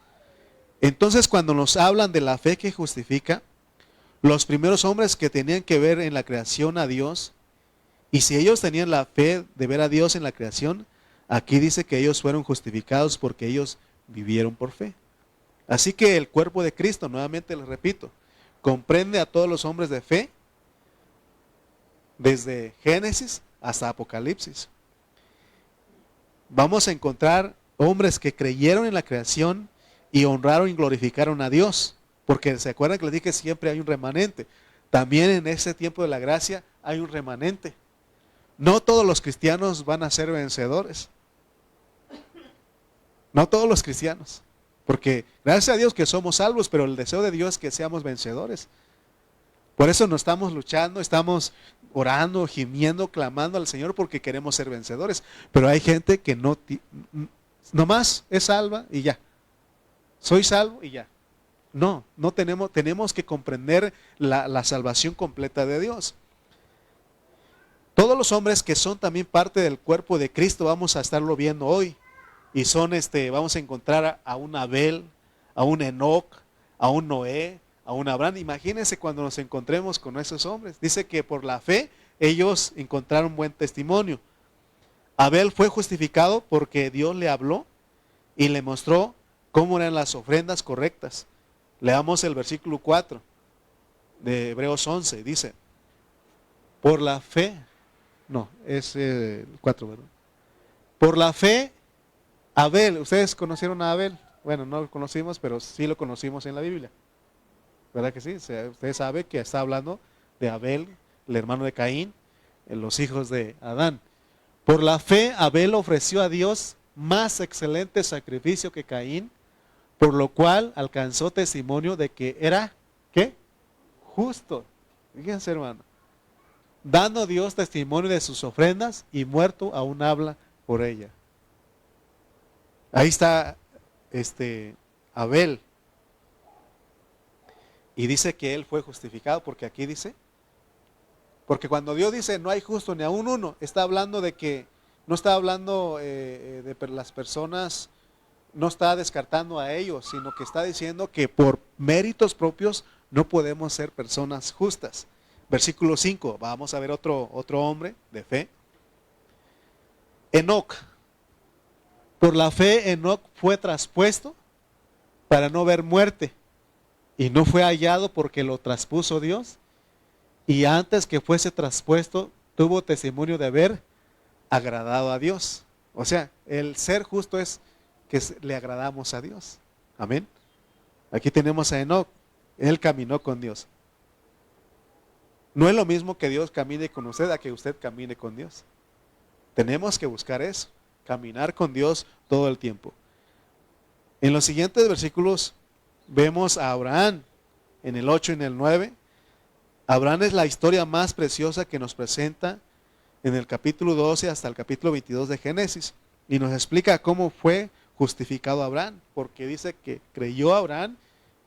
Entonces, cuando nos hablan de la fe que justifica, los primeros hombres que tenían que ver en la creación a Dios, y si ellos tenían la fe de ver a Dios en la creación, aquí dice que ellos fueron justificados porque ellos vivieron por fe. Así que el cuerpo de Cristo, nuevamente les repito, comprende a todos los hombres de fe, desde Génesis hasta Apocalipsis. Vamos a encontrar hombres que creyeron en la creación y honraron y glorificaron a Dios. Porque se acuerdan que les dije que siempre hay un remanente. También en ese tiempo de la gracia hay un remanente. No todos los cristianos van a ser vencedores. No todos los cristianos. Porque gracias a Dios que somos salvos, pero el deseo de Dios es que seamos vencedores. Por eso no estamos luchando, estamos orando, gimiendo, clamando al Señor porque queremos ser vencedores. Pero hay gente que nomás es salva y ya. Soy salvo y ya. No tenemos que comprender la salvación completa de Dios. Todos los hombres que son también parte del cuerpo de Cristo vamos a estarlo viendo hoy. Y son vamos a encontrar a un Abel, a un Enoc, a un Noé, a un Abraham. Imagínense cuando nos encontremos con esos hombres. Dice que por la fe ellos encontraron buen testimonio. Abel fue justificado porque Dios le habló y le mostró cómo eran las ofrendas correctas. Leamos el versículo 4 de Hebreos 11. Dice, por la fe, no, es el 4, ¿verdad? Por la fe, Abel, ¿ustedes conocieron a Abel? Bueno, no lo conocimos, pero sí lo conocimos en la Biblia. ¿Verdad que sí? Ustedes saben que está hablando de Abel, el hermano de Caín. los hijos de Adán. Por la fe, Abel ofreció a Dios más excelente sacrificio que Caín, por lo cual alcanzó testimonio de que era, ¿qué? Justo. Fíjense, hermano. Dando Dios testimonio de sus ofrendas y muerto aún habla por ella. Ahí está Abel. Y dice que él fue justificado, porque aquí dice, porque cuando Dios dice no hay justo ni aún uno, está hablando de que, no está hablando de las personas, no está descartando a ellos, sino que está diciendo que por méritos propios no podemos ser personas justas. Versículo 5, vamos a ver otro hombre de fe. Enoc. Por la fe Enoc fue traspuesto para no ver muerte, y no fue hallado porque lo traspuso Dios, y antes que fuese traspuesto tuvo testimonio de haber agradado a Dios. O sea, el ser justo es que le agradamos a Dios. Amén. Aquí tenemos a Enoc, él caminó con Dios. No es lo mismo que Dios camine con usted a que usted camine con Dios. Tenemos que buscar eso, caminar con Dios todo el tiempo. En los siguientes versículos vemos a Abraham, en el 8 y en el 9. Abraham es la historia más preciosa que nos presenta en el capítulo 12 hasta el capítulo 22 de Génesis. Y nos explica cómo fue justificado Abraham, porque dice que creyó a Abraham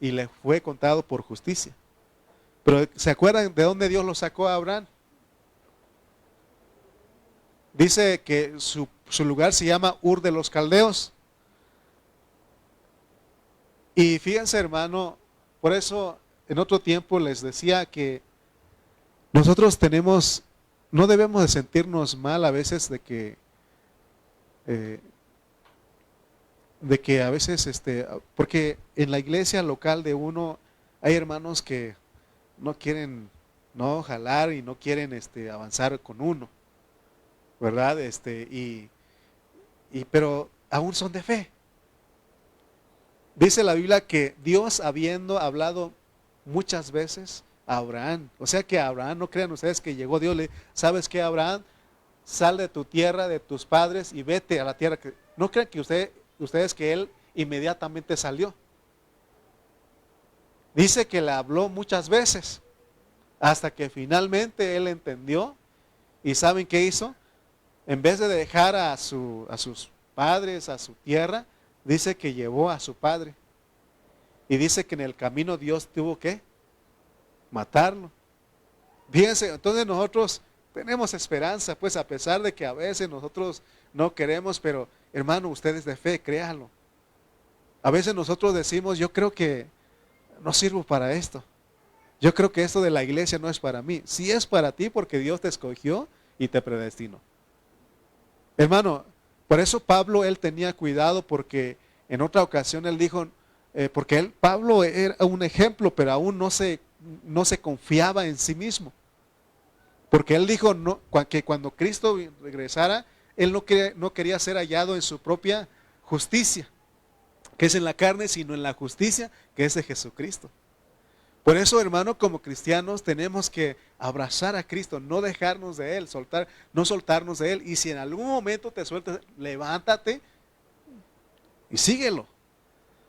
y le fue contado por justicia. Pero ¿se acuerdan de dónde Dios lo sacó a Abraham? Dice que su lugar se llama Ur de los Caldeos. Y fíjense, hermano, por eso en otro tiempo les decía que nosotros no debemos de sentirnos mal a veces de que a veces, porque en la iglesia local de uno hay hermanos que no quieren jalar y no quieren avanzar con uno, ¿verdad? Pero aún son de fe. Dice la Biblia que Dios, habiendo hablado muchas veces a Abraham, o sea que a Abraham, no crean ustedes que llegó Dios, ¿sabes qué, Abraham? Sal de tu tierra, de tus padres y vete a la tierra. No crean que ustedes que él inmediatamente salió. Dice que le habló muchas veces, hasta que finalmente él entendió. ¿Y saben qué hizo? En vez de dejar a sus padres, a su tierra, dice que llevó a su padre. Y dice que en el camino Dios tuvo que matarlo. Fíjense, entonces nosotros tenemos esperanza, pues a pesar de que a veces nosotros no queremos, pero hermano, ustedes de fe, créanlo. A veces nosotros decimos, yo creo que no sirvo para esto. Yo creo que esto de la iglesia no es para mí. Sí es para ti porque Dios te escogió y te predestinó. Hermano, por eso Pablo, él tenía cuidado porque en otra ocasión él dijo, porque Pablo era un ejemplo, pero aún no se confiaba en sí mismo. Porque él dijo que cuando Cristo regresara, él no quería ser hallado en su propia justicia, que es en la carne, sino en la justicia que es de Jesucristo. Por eso, hermano, como cristianos tenemos que abrazar a Cristo, no dejarnos de Él, no soltarnos de Él. Y si en algún momento te sueltas, levántate y síguelo.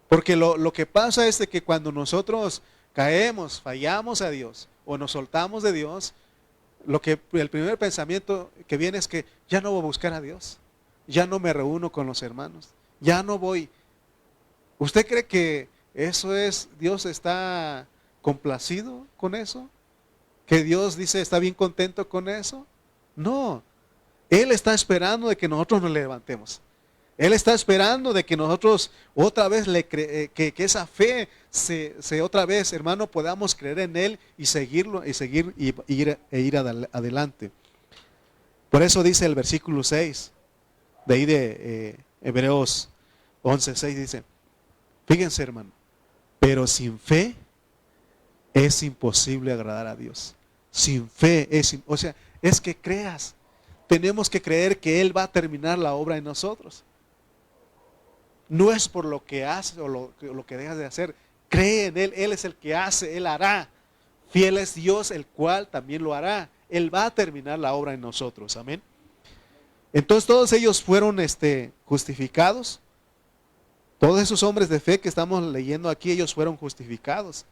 Porque lo que pasa es de que cuando nosotros caemos, fallamos a Dios o nos soltamos de Dios, el primer pensamiento que viene es que ya no voy a buscar a Dios, ya no me reúno con los hermanos, ya no voy. ¿Usted cree que eso es, Dios está complacido con eso? ¿Que Dios dice está bien contento con eso? No, Él está esperando de que nosotros nos levantemos. Él está esperando de que nosotros otra vez que esa fe se otra vez, hermano, podamos creer en Él y seguirlo y ir adelante. Por eso dice el versículo 6, de ahí de Hebreos 11:6 dice, fíjense, hermano, pero sin fe es imposible agradar a Dios. Sin fe o sea, es que creas. Tenemos que creer que Él va a terminar la obra en nosotros. No es por lo que haces o lo que dejas de hacer. Cree en Él, Él es el que hace, Él hará. Fiel es Dios, el cual también lo hará. Él va a terminar la obra en nosotros, amén. Entonces todos ellos fueron justificados. Todos esos hombres de fe que estamos leyendo aquí, ellos fueron justificados.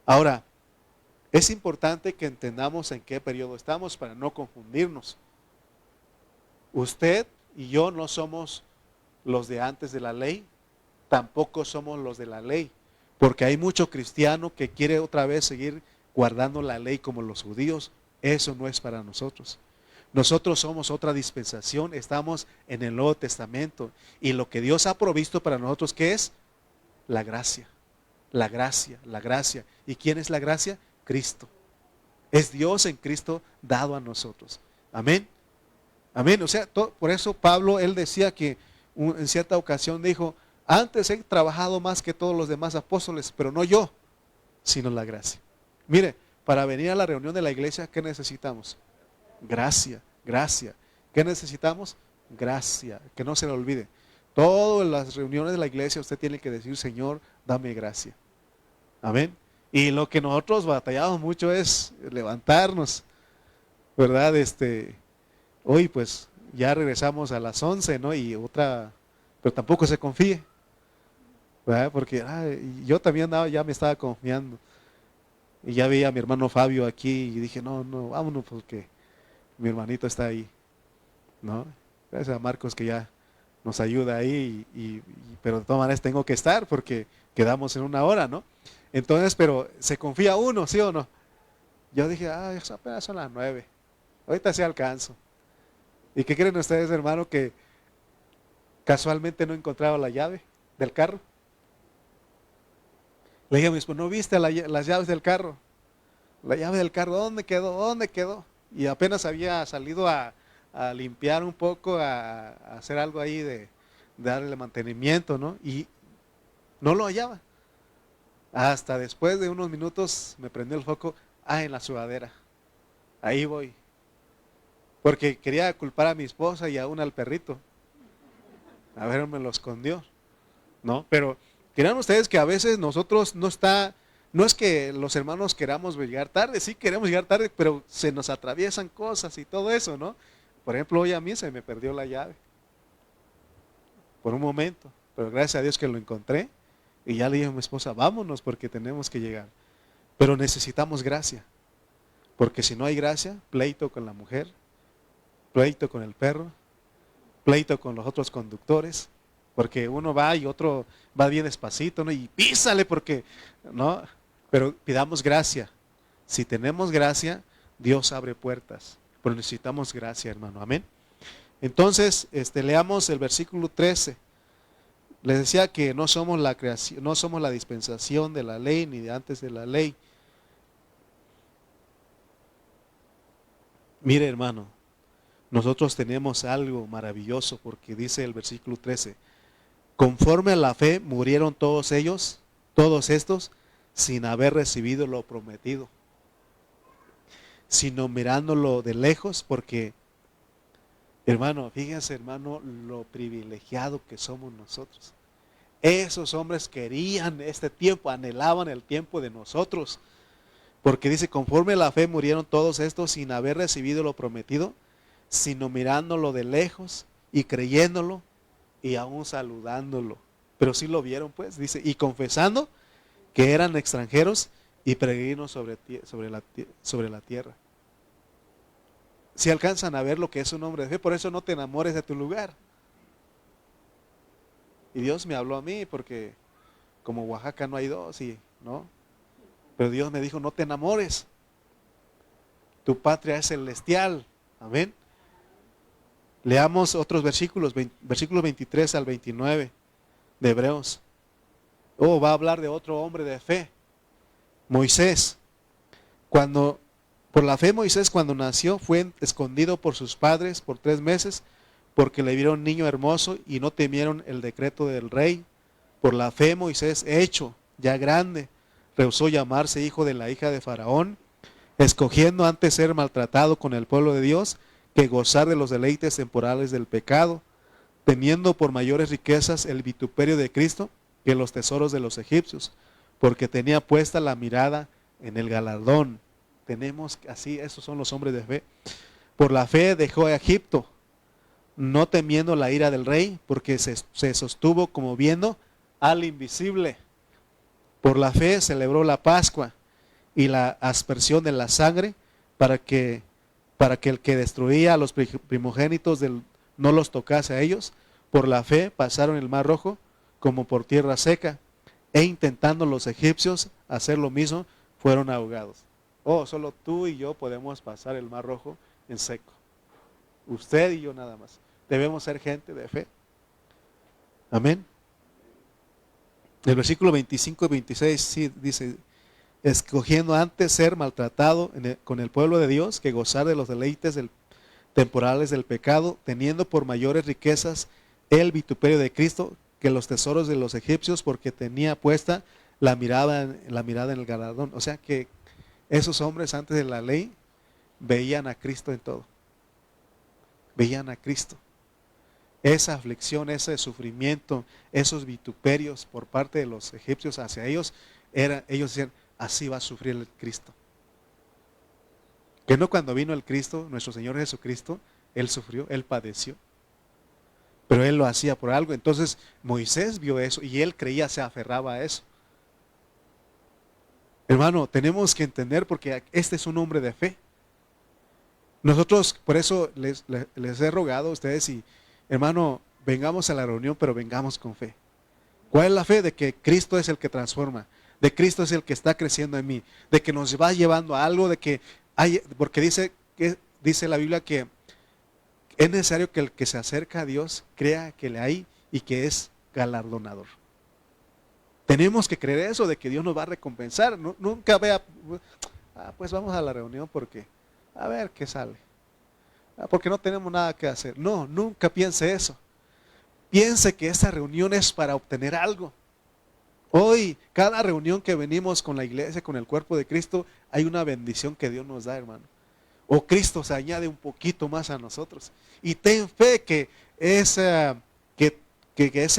Ahora, es importante que entendamos en qué periodo estamos para no confundirnos. Usted y yo no somos los de antes de la ley, tampoco somos los de la ley, porque hay mucho cristiano que quiere otra vez seguir guardando la ley como los judíos. Eso no es para nosotros. Nosotros somos otra dispensación, estamos en el Nuevo Testamento, y lo que Dios ha provisto para nosotros, ¿qué es? La gracia, la gracia, la gracia. ¿Y quién es la gracia? Cristo. Es Dios en Cristo dado a nosotros. Amén. Amén. O sea, por eso Pablo, él decía que en cierta ocasión dijo, antes he trabajado más que todos los demás apóstoles, pero no yo, sino la gracia. Mire, para venir a la reunión de la iglesia, ¿qué necesitamos? Gracia, gracia. ¿Qué necesitamos? Gracia, que no se le olvide. Todas las reuniones de la iglesia usted tiene que decir, Señor, dame gracia. Amén. Y lo que nosotros batallamos mucho es levantarnos, ¿verdad? Hoy pues ya regresamos a las 11, ¿no? Y otra, pero tampoco se confíe, ¿verdad? Porque yo también ya me estaba confiando. Y ya vi a mi hermano Fabio aquí y dije, no, vámonos porque mi hermanito está ahí, ¿no? Gracias a Marcos que ya nos ayuda ahí, pero de todas maneras tengo que estar porque quedamos en una hora, ¿no? Entonces, pero se confía uno, ¿sí o no? Yo dije, apenas son las 9, ahorita sí alcanzo. ¿Y qué creen ustedes, hermano, que casualmente no encontraba la llave del carro? Le dije a mi esposo, ¿no viste las llaves del carro? La llave del carro, ¿dónde quedó? ¿Dónde quedó? Y apenas había salido a limpiar un poco, a hacer algo ahí de darle mantenimiento, ¿no? Y no lo hallaba. Hasta después de unos minutos me prendió el foco, en la sudadera. Ahí voy. Porque quería culpar a mi esposa y aún al perrito. A ver, me lo escondió, ¿no? Pero crean ustedes que a veces nosotros no es que los hermanos queramos llegar tarde, sí queremos llegar tarde, pero se nos atraviesan cosas y todo eso, ¿no? Por ejemplo, hoy a mí se me perdió la llave. Por un momento, pero gracias a Dios que lo encontré. Y ya le dije a mi esposa, vámonos porque tenemos que llegar. Pero necesitamos gracia. Porque si no hay gracia, pleito con la mujer, pleito con el perro, pleito con los otros conductores. Porque uno va y otro va bien despacito, ¿no? Y písale porque, ¿no? Pero pidamos gracia. Si tenemos gracia, Dios abre puertas. Pero necesitamos gracia, hermano. Amén. Entonces, leamos el versículo 13. Les decía que no somos la creación, no somos la dispensación de la ley ni de antes de la ley. Mire, hermano, nosotros tenemos algo maravilloso porque dice el versículo 13, conforme a la fe murieron todos ellos, todos estos, sin haber recibido lo prometido, sino mirándolo de lejos, porque, hermano, fíjense, hermano, lo privilegiado que somos nosotros. Esos hombres querían este tiempo, anhelaban el tiempo de nosotros. Porque dice, conforme a la fe murieron todos estos sin haber recibido lo prometido, sino mirándolo de lejos y creyéndolo y aún saludándolo. Pero sí lo vieron, pues, dice, y confesando que eran extranjeros y peregrinos sobre la tierra. Si alcanzan a ver lo que es un hombre de fe, por eso no te enamores de tu lugar. Y Dios me habló a mí porque como Oaxaca no hay dos, ¿no? Pero Dios me dijo, no te enamores. Tu patria es celestial. Amén. Leamos otros versículos, versículos 23 al 29 de Hebreos. Va a hablar de otro hombre de fe. Moisés. Por la fe Moisés cuando nació fue escondido por sus padres por 3 meses porque le vieron niño hermoso y no temieron el decreto del rey. Por la fe Moisés, hecho ya grande, rehusó llamarse hijo de la hija de Faraón, escogiendo antes ser maltratado con el pueblo de Dios que gozar de los deleites temporales del pecado, teniendo por mayores riquezas el vituperio de Cristo que los tesoros de los egipcios, porque tenía puesta la mirada en el galardón. tenemos así, esos son los hombres de fe. Por la fe dejó a Egipto, no temiendo la ira del rey, porque se sostuvo como viendo al invisible. Por la fe celebró la Pascua y la aspersión de la sangre para que el que destruía a los primogénitos no los tocase a ellos. Por la fe pasaron el mar rojo como por tierra seca, e intentando los egipcios hacer lo mismo, fueron ahogados. Oh, solo tú y yo podemos pasar el mar rojo en seco. Usted y yo nada más. Debemos ser gente de fe. Amén. El versículo 25 y 26 sí dice: escogiendo antes ser maltratado con el pueblo de Dios que gozar de los deleites temporales del pecado, teniendo por mayores riquezas el vituperio de Cristo que los tesoros de los egipcios, porque tenía puesta la mirada en el galardón. O sea que esos hombres antes de la ley veían a Cristo en todo. Veían a Cristo. Esa aflicción, ese sufrimiento, esos vituperios por parte de los egipcios hacia ellos, ellos decían: así va a sufrir el Cristo. Que no cuando vino el Cristo, nuestro Señor Jesucristo, Él sufrió, Él padeció. Pero Él lo hacía por algo. Entonces Moisés vio eso y él creía, se aferraba a eso. Hermano, tenemos que entender, porque este es un hombre de fe. Nosotros, por eso les he rogado a ustedes, y hermano, vengamos a la reunión, pero vengamos con fe. ¿Cuál es la fe? De que Cristo es el que transforma, de Cristo es el que está creciendo en mí, de que nos va llevando a algo, de que hay, porque dice la Biblia que es necesario que el que se acerca a Dios crea que le hay y que es galardonador. Tenemos que creer eso, de que Dios nos va a recompensar. Nunca vea, pues vamos a la reunión porque a ver qué sale. Porque no tenemos nada que hacer. No, nunca piense eso. Piense que esa reunión es para obtener algo. Hoy, cada reunión que venimos con la iglesia, con el cuerpo de Cristo, hay una bendición que Dios nos da, hermano. O Cristo se añade un poquito más a nosotros. Y ten fe que ese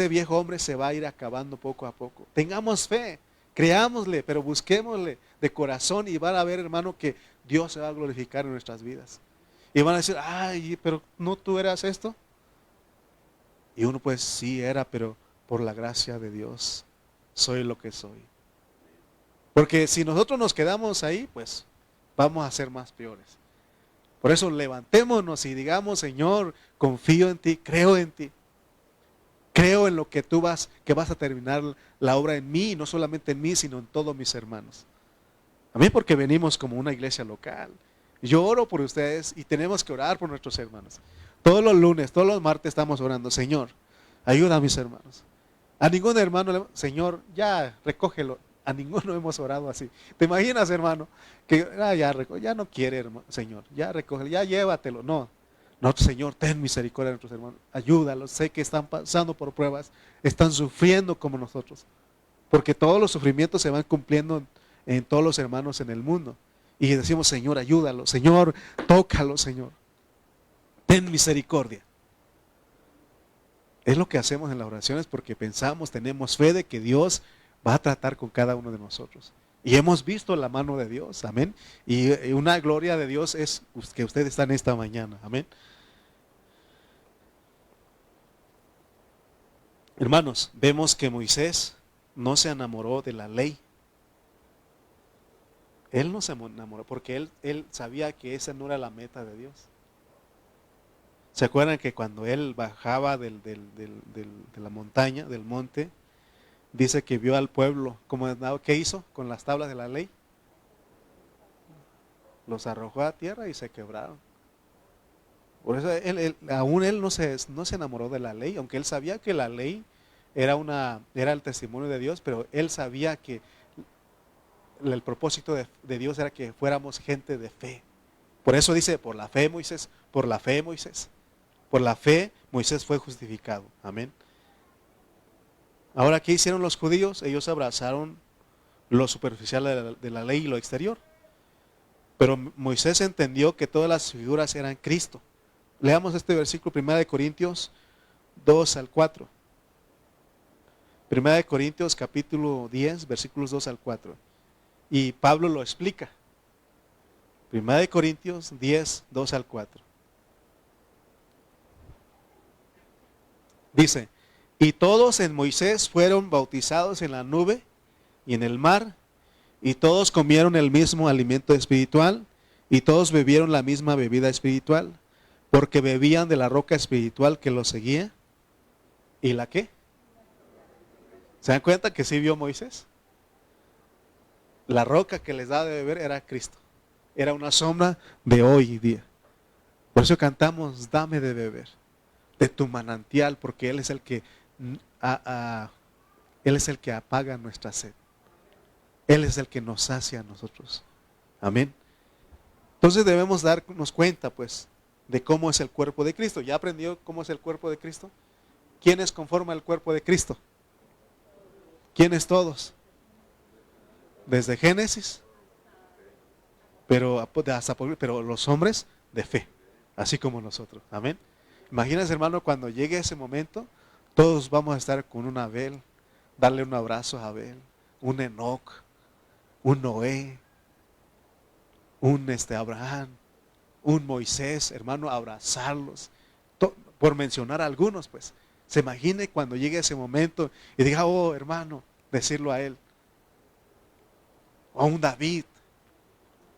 viejo hombre se va a ir acabando poco a poco. Tengamos fe, creámosle, pero busquémosle de corazón, y van a ver, hermano, que Dios se va a glorificar en nuestras vidas. Y van a decir: ay, pero ¿no tú eras esto? Y uno, pues sí era, pero por la gracia de Dios soy lo que soy. Porque si nosotros nos quedamos ahí, pues vamos a ser más peores. Por eso levantémonos y digamos: Señor, confío en ti, creo en ti. Creo en lo que que vas a terminar la obra en mí, y no solamente en mí, sino en todos mis hermanos. Amén, porque venimos como una iglesia local. Yo oro por ustedes y tenemos que orar por nuestros hermanos. Todos los lunes, todos los martes estamos orando: Señor, ayuda a mis hermanos. A ningún hermano, Señor, ya recógelo. A ninguno hemos orado así. ¿Te imaginas, hermano? Que ya no quiere, hermano, Señor, ya recógelo, ya llévatelo. No, Señor, ten misericordia de nuestros hermanos. Ayúdalos, sé que están pasando por pruebas, están sufriendo como nosotros. Porque todos los sufrimientos se van cumpliendo en todos los hermanos en el mundo. Y decimos: Señor, ayúdalo, Señor, tócalo, Señor. Ten misericordia. Es lo que hacemos en las oraciones, porque pensamos, tenemos fe de que Dios va a tratar con cada uno de nosotros. Y hemos visto la mano de Dios, amén. Y una gloria de Dios es que ustedes están esta mañana, amén. Hermanos, vemos que Moisés no se enamoró de la ley. Él no se enamoró porque él sabía que esa no era la meta de Dios. ¿Se acuerdan que cuando él bajaba de la montaña, del monte, dice que vio al pueblo, ¿qué hizo con las tablas de la ley? Los arrojó a tierra y se quebraron. Por eso aún él no se enamoró de la ley, aunque él sabía que la ley era el testimonio de Dios, pero él sabía que el propósito de Dios era que fuéramos gente de fe. Por eso dice: por la fe Moisés, por la fe Moisés. Por la fe Moisés fue justificado. Amén. Ahora, ¿qué hicieron los judíos? Ellos abrazaron lo superficial de la ley y lo exterior. Pero Moisés entendió que todas las figuras eran Cristo. Leamos este versículo, 1 Corintios 2 al 4. 1 Corintios capítulo 10, versículos 2 al 4. Y Pablo lo explica. Primera de Corintios 10, 2 al 4. Dice, y todos en Moisés fueron bautizados en la nube y en el mar, y todos comieron el mismo alimento espiritual, y todos bebieron la misma bebida espiritual, porque bebían de la roca espiritual que los seguía. ¿Y la qué? ¿Se dan cuenta que sí vio Moisés? La roca que les daba de beber era Cristo. Era una sombra de hoy día. Por eso cantamos, dame de beber, de tu manantial, porque Él es el que, Él es el que apaga nuestra sed. Él es el que nos sacia a nosotros. Amén. Entonces debemos darnos cuenta, pues, de cómo es el cuerpo de Cristo. ¿Ya aprendió cómo es el cuerpo de Cristo? ¿Quiénes conforman el cuerpo de Cristo? ¿Quiénes todos? Desde Génesis, pero los hombres de fe, así como nosotros. Amén. Imagínense, hermano, cuando llegue ese momento, todos vamos a estar con un Abel, darle un abrazo a Abel, un Enoc, un Noé, un Abraham, un Moisés, hermano, abrazarlos, por mencionar algunos, pues. Se imagine cuando llegue ese momento y diga, oh, hermano, decirlo a él. O a un David,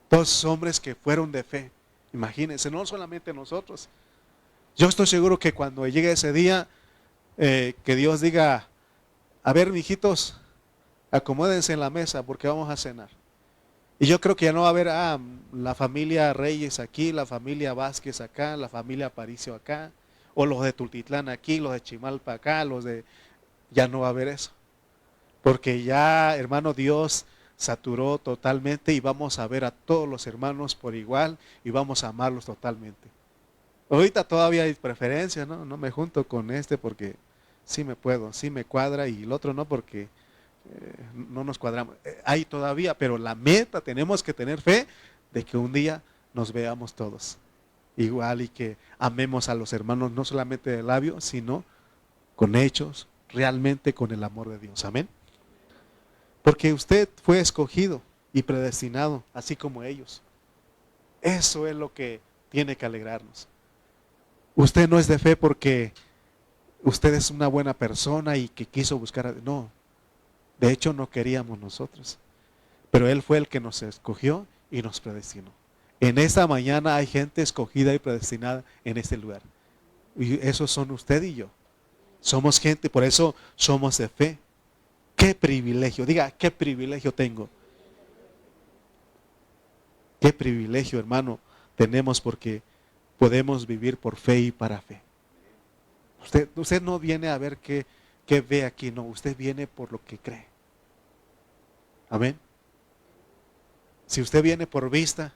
todos esos hombres que fueron de fe. Imagínense, no solamente nosotros. Yo estoy seguro que cuando llegue ese día, que Dios diga, a ver, mijitos, acomódense en la mesa porque vamos a cenar. Y yo creo que ya no va a haber la familia Reyes aquí, la familia Vázquez acá, la familia Aparicio acá, o los de Tultitlán aquí, los de Chimalpa acá, ya no va a haber eso. Porque ya, hermano, Dios saturó totalmente y vamos a ver a todos los hermanos por igual y vamos a amarlos totalmente. Ahorita todavía hay preferencia, ¿no? No me junto con este porque sí me puedo, sí me cuadra y el otro no porque no nos cuadramos. Hay todavía, pero la meta, tenemos que tener fe de que un día nos veamos todos igual y que amemos a los hermanos no solamente de labios, sino con hechos, realmente con el amor de Dios. Amén. Porque usted fue escogido y predestinado, así como ellos. Eso es lo que tiene que alegrarnos. Usted no es de fe porque usted es una buena persona y que quiso buscar a Dios. No, de hecho no queríamos nosotros. Pero Él fue el que nos escogió y nos predestinó. En esta mañana hay gente escogida y predestinada en este lugar. Y esos son usted y yo. Somos gente, por eso somos de fe. Qué privilegio, diga, qué privilegio tengo. Qué privilegio, hermano, tenemos porque podemos vivir por fe y para fe. Usted no viene a ver qué ve aquí, no, usted viene por lo que cree. Amén. Si usted viene por vista,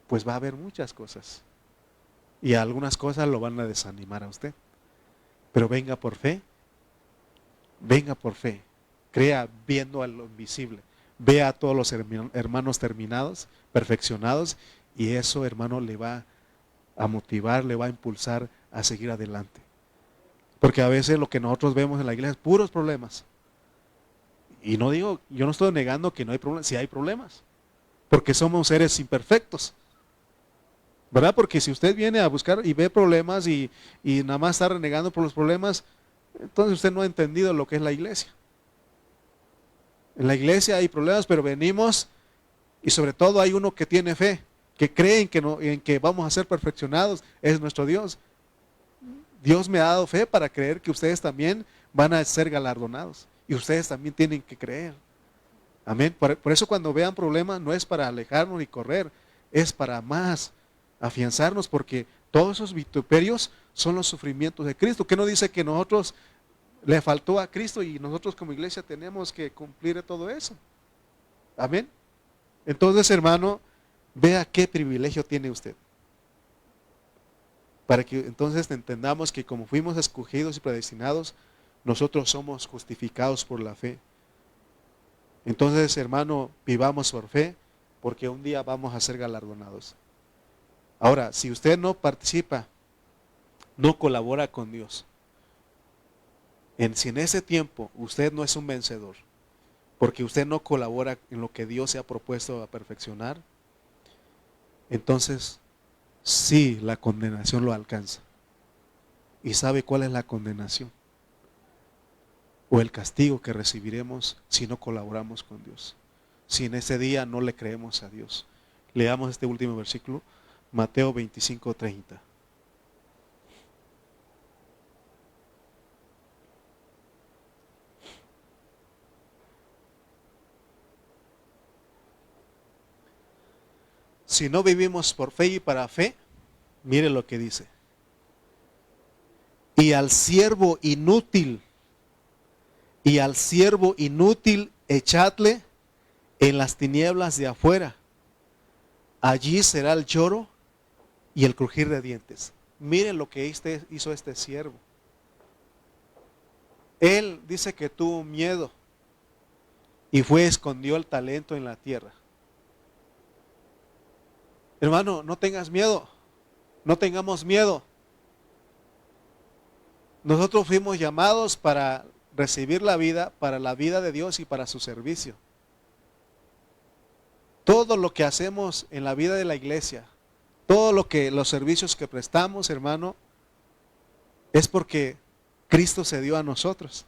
pues va a haber muchas cosas. Y algunas cosas lo van a desanimar a usted. Pero venga por fe. Venga por fe. Crea viendo a lo invisible. Vea a todos los hermanos terminados, perfeccionados. Y eso, hermano, le va a motivar, le va a impulsar a seguir adelante. Porque a veces lo que nosotros vemos en la iglesia es puros problemas. Y no digo, yo no estoy negando que no hay problemas, sí hay problemas. Porque somos seres imperfectos. ¿Verdad? Porque si usted viene a buscar y ve problemas y nada más está renegando por los problemas, entonces usted no ha entendido lo que es la iglesia. En la iglesia hay problemas, pero venimos y sobre todo hay uno que tiene fe, que cree en que vamos a ser perfeccionados, es nuestro Dios. Dios me ha dado fe para creer que ustedes también van a ser galardonados y ustedes también tienen que creer. Amén. Por eso cuando vean problemas no es para alejarnos y correr, es para más afianzarnos porque todos esos vituperios son los sufrimientos de Cristo. ¿Qué no dice que nosotros le faltó a Cristo y nosotros como iglesia tenemos que cumplir todo eso? Amén. Entonces, hermano, vea qué privilegio tiene usted. Para que entonces entendamos que como fuimos escogidos y predestinados, nosotros somos justificados por la fe. Entonces, hermano, vivamos por fe, porque un día vamos a ser galardonados. Ahora, si usted no participa, no colabora con Dios, si en ese tiempo usted no es un vencedor, porque usted no colabora en lo que Dios se ha propuesto a perfeccionar, entonces sí, la condenación lo alcanza. ¿Y sabe cuál es la condenación? O el castigo que recibiremos si no colaboramos con Dios. Si en ese día no le creemos a Dios. Leamos este último versículo, Mateo 25:30. Si no vivimos por fe y para fe, mire lo que dice. Y al siervo inútil echadle en las tinieblas de afuera. Allí será el lloro y el crujir de dientes. Miren lo que hizo este siervo. Él dice que tuvo miedo y escondió el talento en la tierra. Hermano, no tengas miedo, no tengamos miedo. Nosotros fuimos llamados para recibir la vida, para la vida de Dios y para su servicio. Todo lo que hacemos en la vida de la iglesia, los servicios que prestamos, hermano, es porque Cristo se dio a nosotros.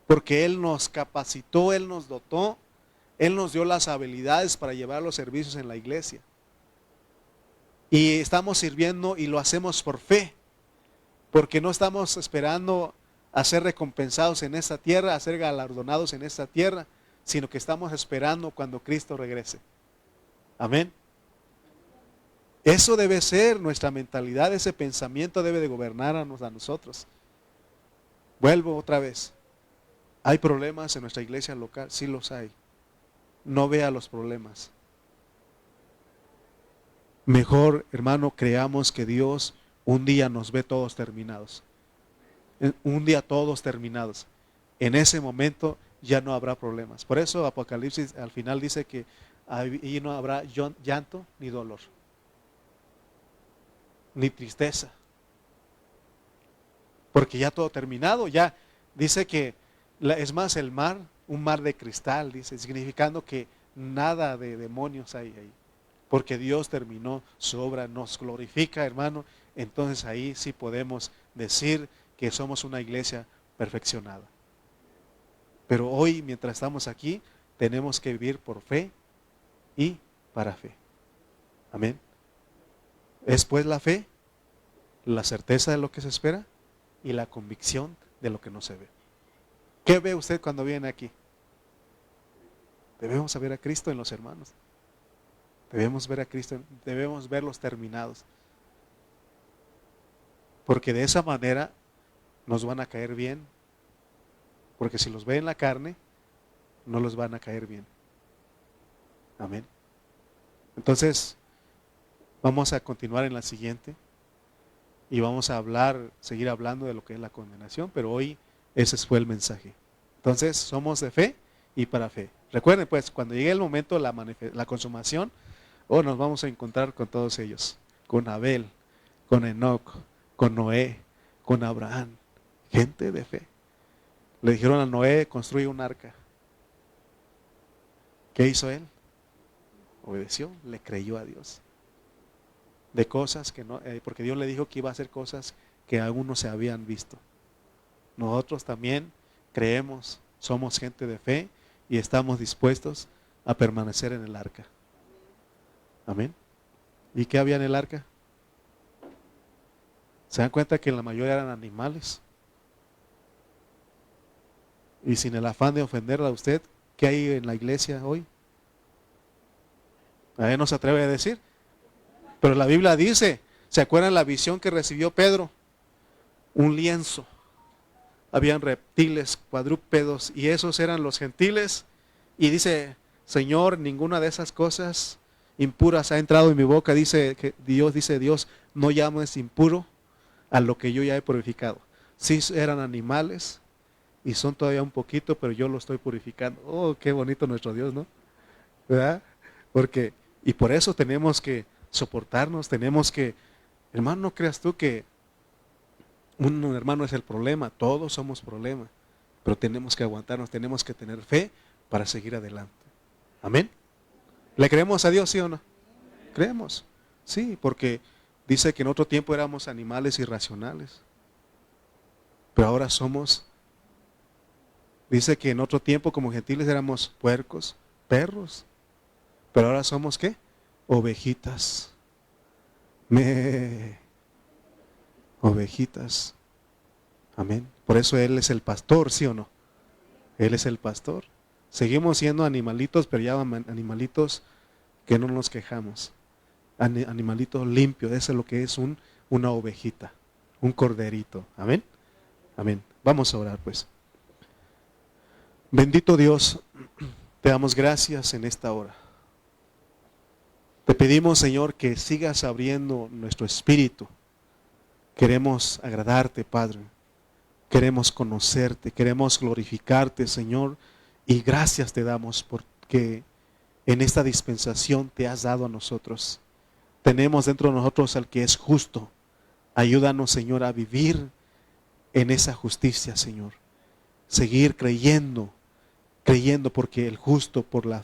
Porque Él nos capacitó, Él nos dotó, Él nos dio las habilidades para llevar los servicios en la iglesia. Y estamos sirviendo y lo hacemos por fe. Porque no estamos esperando a ser recompensados en esta tierra, a ser galardonados en esta tierra, sino que estamos esperando cuando Cristo regrese. Amén. Eso debe ser nuestra mentalidad, ese pensamiento debe de gobernarnos a nosotros. Vuelvo otra vez. ¿Hay problemas en nuestra iglesia local? Sí los hay. No vea los problemas. Mejor, hermano, creamos que Dios un día nos ve todos terminados. Un día todos terminados. En ese momento ya no habrá problemas. Por eso Apocalipsis al final dice que ahí no habrá llanto ni dolor, ni tristeza. Porque ya todo terminado, ya dice que, es más, el mar, un mar de cristal, dice, significando que nada de demonios hay ahí. Porque Dios terminó su obra, nos glorifica, hermano. Entonces ahí sí podemos decir que somos una iglesia perfeccionada. Pero hoy, mientras estamos aquí, tenemos que vivir por fe y para fe. Amén. Es pues la fe, la certeza de lo que se espera y la convicción de lo que no se ve. ¿Qué ve usted cuando viene aquí? Debemos ver a Cristo en los hermanos. Debemos ver a Cristo, debemos verlos terminados. Porque de esa manera nos van a caer bien. Porque si los ve en la carne, no los van a caer bien. Amén. Entonces, vamos a continuar en la siguiente. Y vamos a seguir hablando de lo que es la condenación. Pero hoy ese fue el mensaje. Entonces, somos de fe y para fe. Recuerden pues, cuando llegue el momento de la consumación, nos vamos a encontrar con todos ellos. Con Abel, con Enoc, con Noé, con Abraham. Gente de fe. Le dijeron a Noé, construye un arca. ¿Qué hizo él? Obedeció, le creyó a Dios. De cosas que no, porque Dios le dijo que iba a hacer cosas que aún no se habían visto. Nosotros también creemos, somos gente de fe y estamos dispuestos a permanecer en el arca. Amén. ¿Y qué había en el arca? ¿Se dan cuenta que la mayoría eran animales? Y sin el afán de ofenderla a usted, ¿qué hay en la iglesia hoy? Nadie no se atreve a decir. Pero la Biblia dice, ¿se acuerdan la visión que recibió Pedro? Un lienzo. Habían reptiles, cuadrúpedos, y esos eran los gentiles. Y dice, Señor, ninguna de esas cosas impuras ha entrado en mi boca. Dice Dios, no llames impuro a lo que yo ya he purificado. Sí eran animales y son todavía un poquito, pero yo lo estoy purificando. Oh, qué bonito nuestro Dios, ¿no? ¿Verdad? Y por eso tenemos que soportarnos, tenemos que, hermano, no creas tú que un hermano es el problema, todos somos problema, pero tenemos que aguantarnos, tenemos que tener fe para seguir adelante. Amén. ¿Le creemos a Dios, sí o no? Creemos. Sí, porque dice que en otro tiempo éramos animales irracionales. Pero ahora somos, dice que en otro tiempo como gentiles éramos puercos, perros. Pero ahora somos ¿qué? Ovejitas. Ovejitas. Amén. Por eso Él es el pastor, ¿sí o no? Él es el pastor. Seguimos siendo animalitos, pero ya animalitos que no nos quejamos. Animalitos limpios, eso es lo que es una ovejita, un corderito. Amén. Amén. Vamos a orar pues. Bendito Dios, te damos gracias en esta hora. Te pedimos, Señor, que sigas abriendo nuestro espíritu. Queremos agradarte, Padre. Queremos conocerte, queremos glorificarte, Señor. Y gracias te damos porque en esta dispensación te has dado a nosotros. Tenemos dentro de nosotros al que es justo. Ayúdanos, Señor, a vivir en esa justicia, Señor. Seguir creyendo porque el justo por la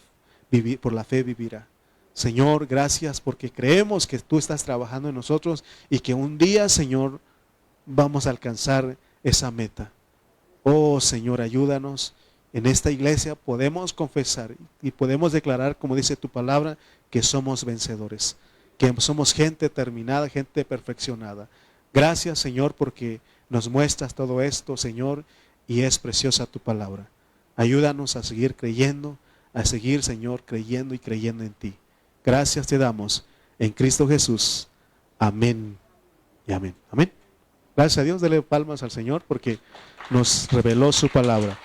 fe vivirá. Señor, gracias porque creemos que tú estás trabajando en nosotros y que un día, Señor, vamos a alcanzar esa meta. Oh, Señor, ayúdanos. En esta iglesia podemos confesar y podemos declarar, como dice tu palabra, que somos vencedores, que somos gente terminada, gente perfeccionada. Gracias, Señor, porque nos muestras todo esto, Señor, y es preciosa tu palabra. Ayúdanos a seguir creyendo, a seguir, Señor, creyendo y creyendo en ti. Gracias te damos en Cristo Jesús. Amén y amén. Amén. Gracias a Dios, dele palmas al Señor porque nos reveló su palabra.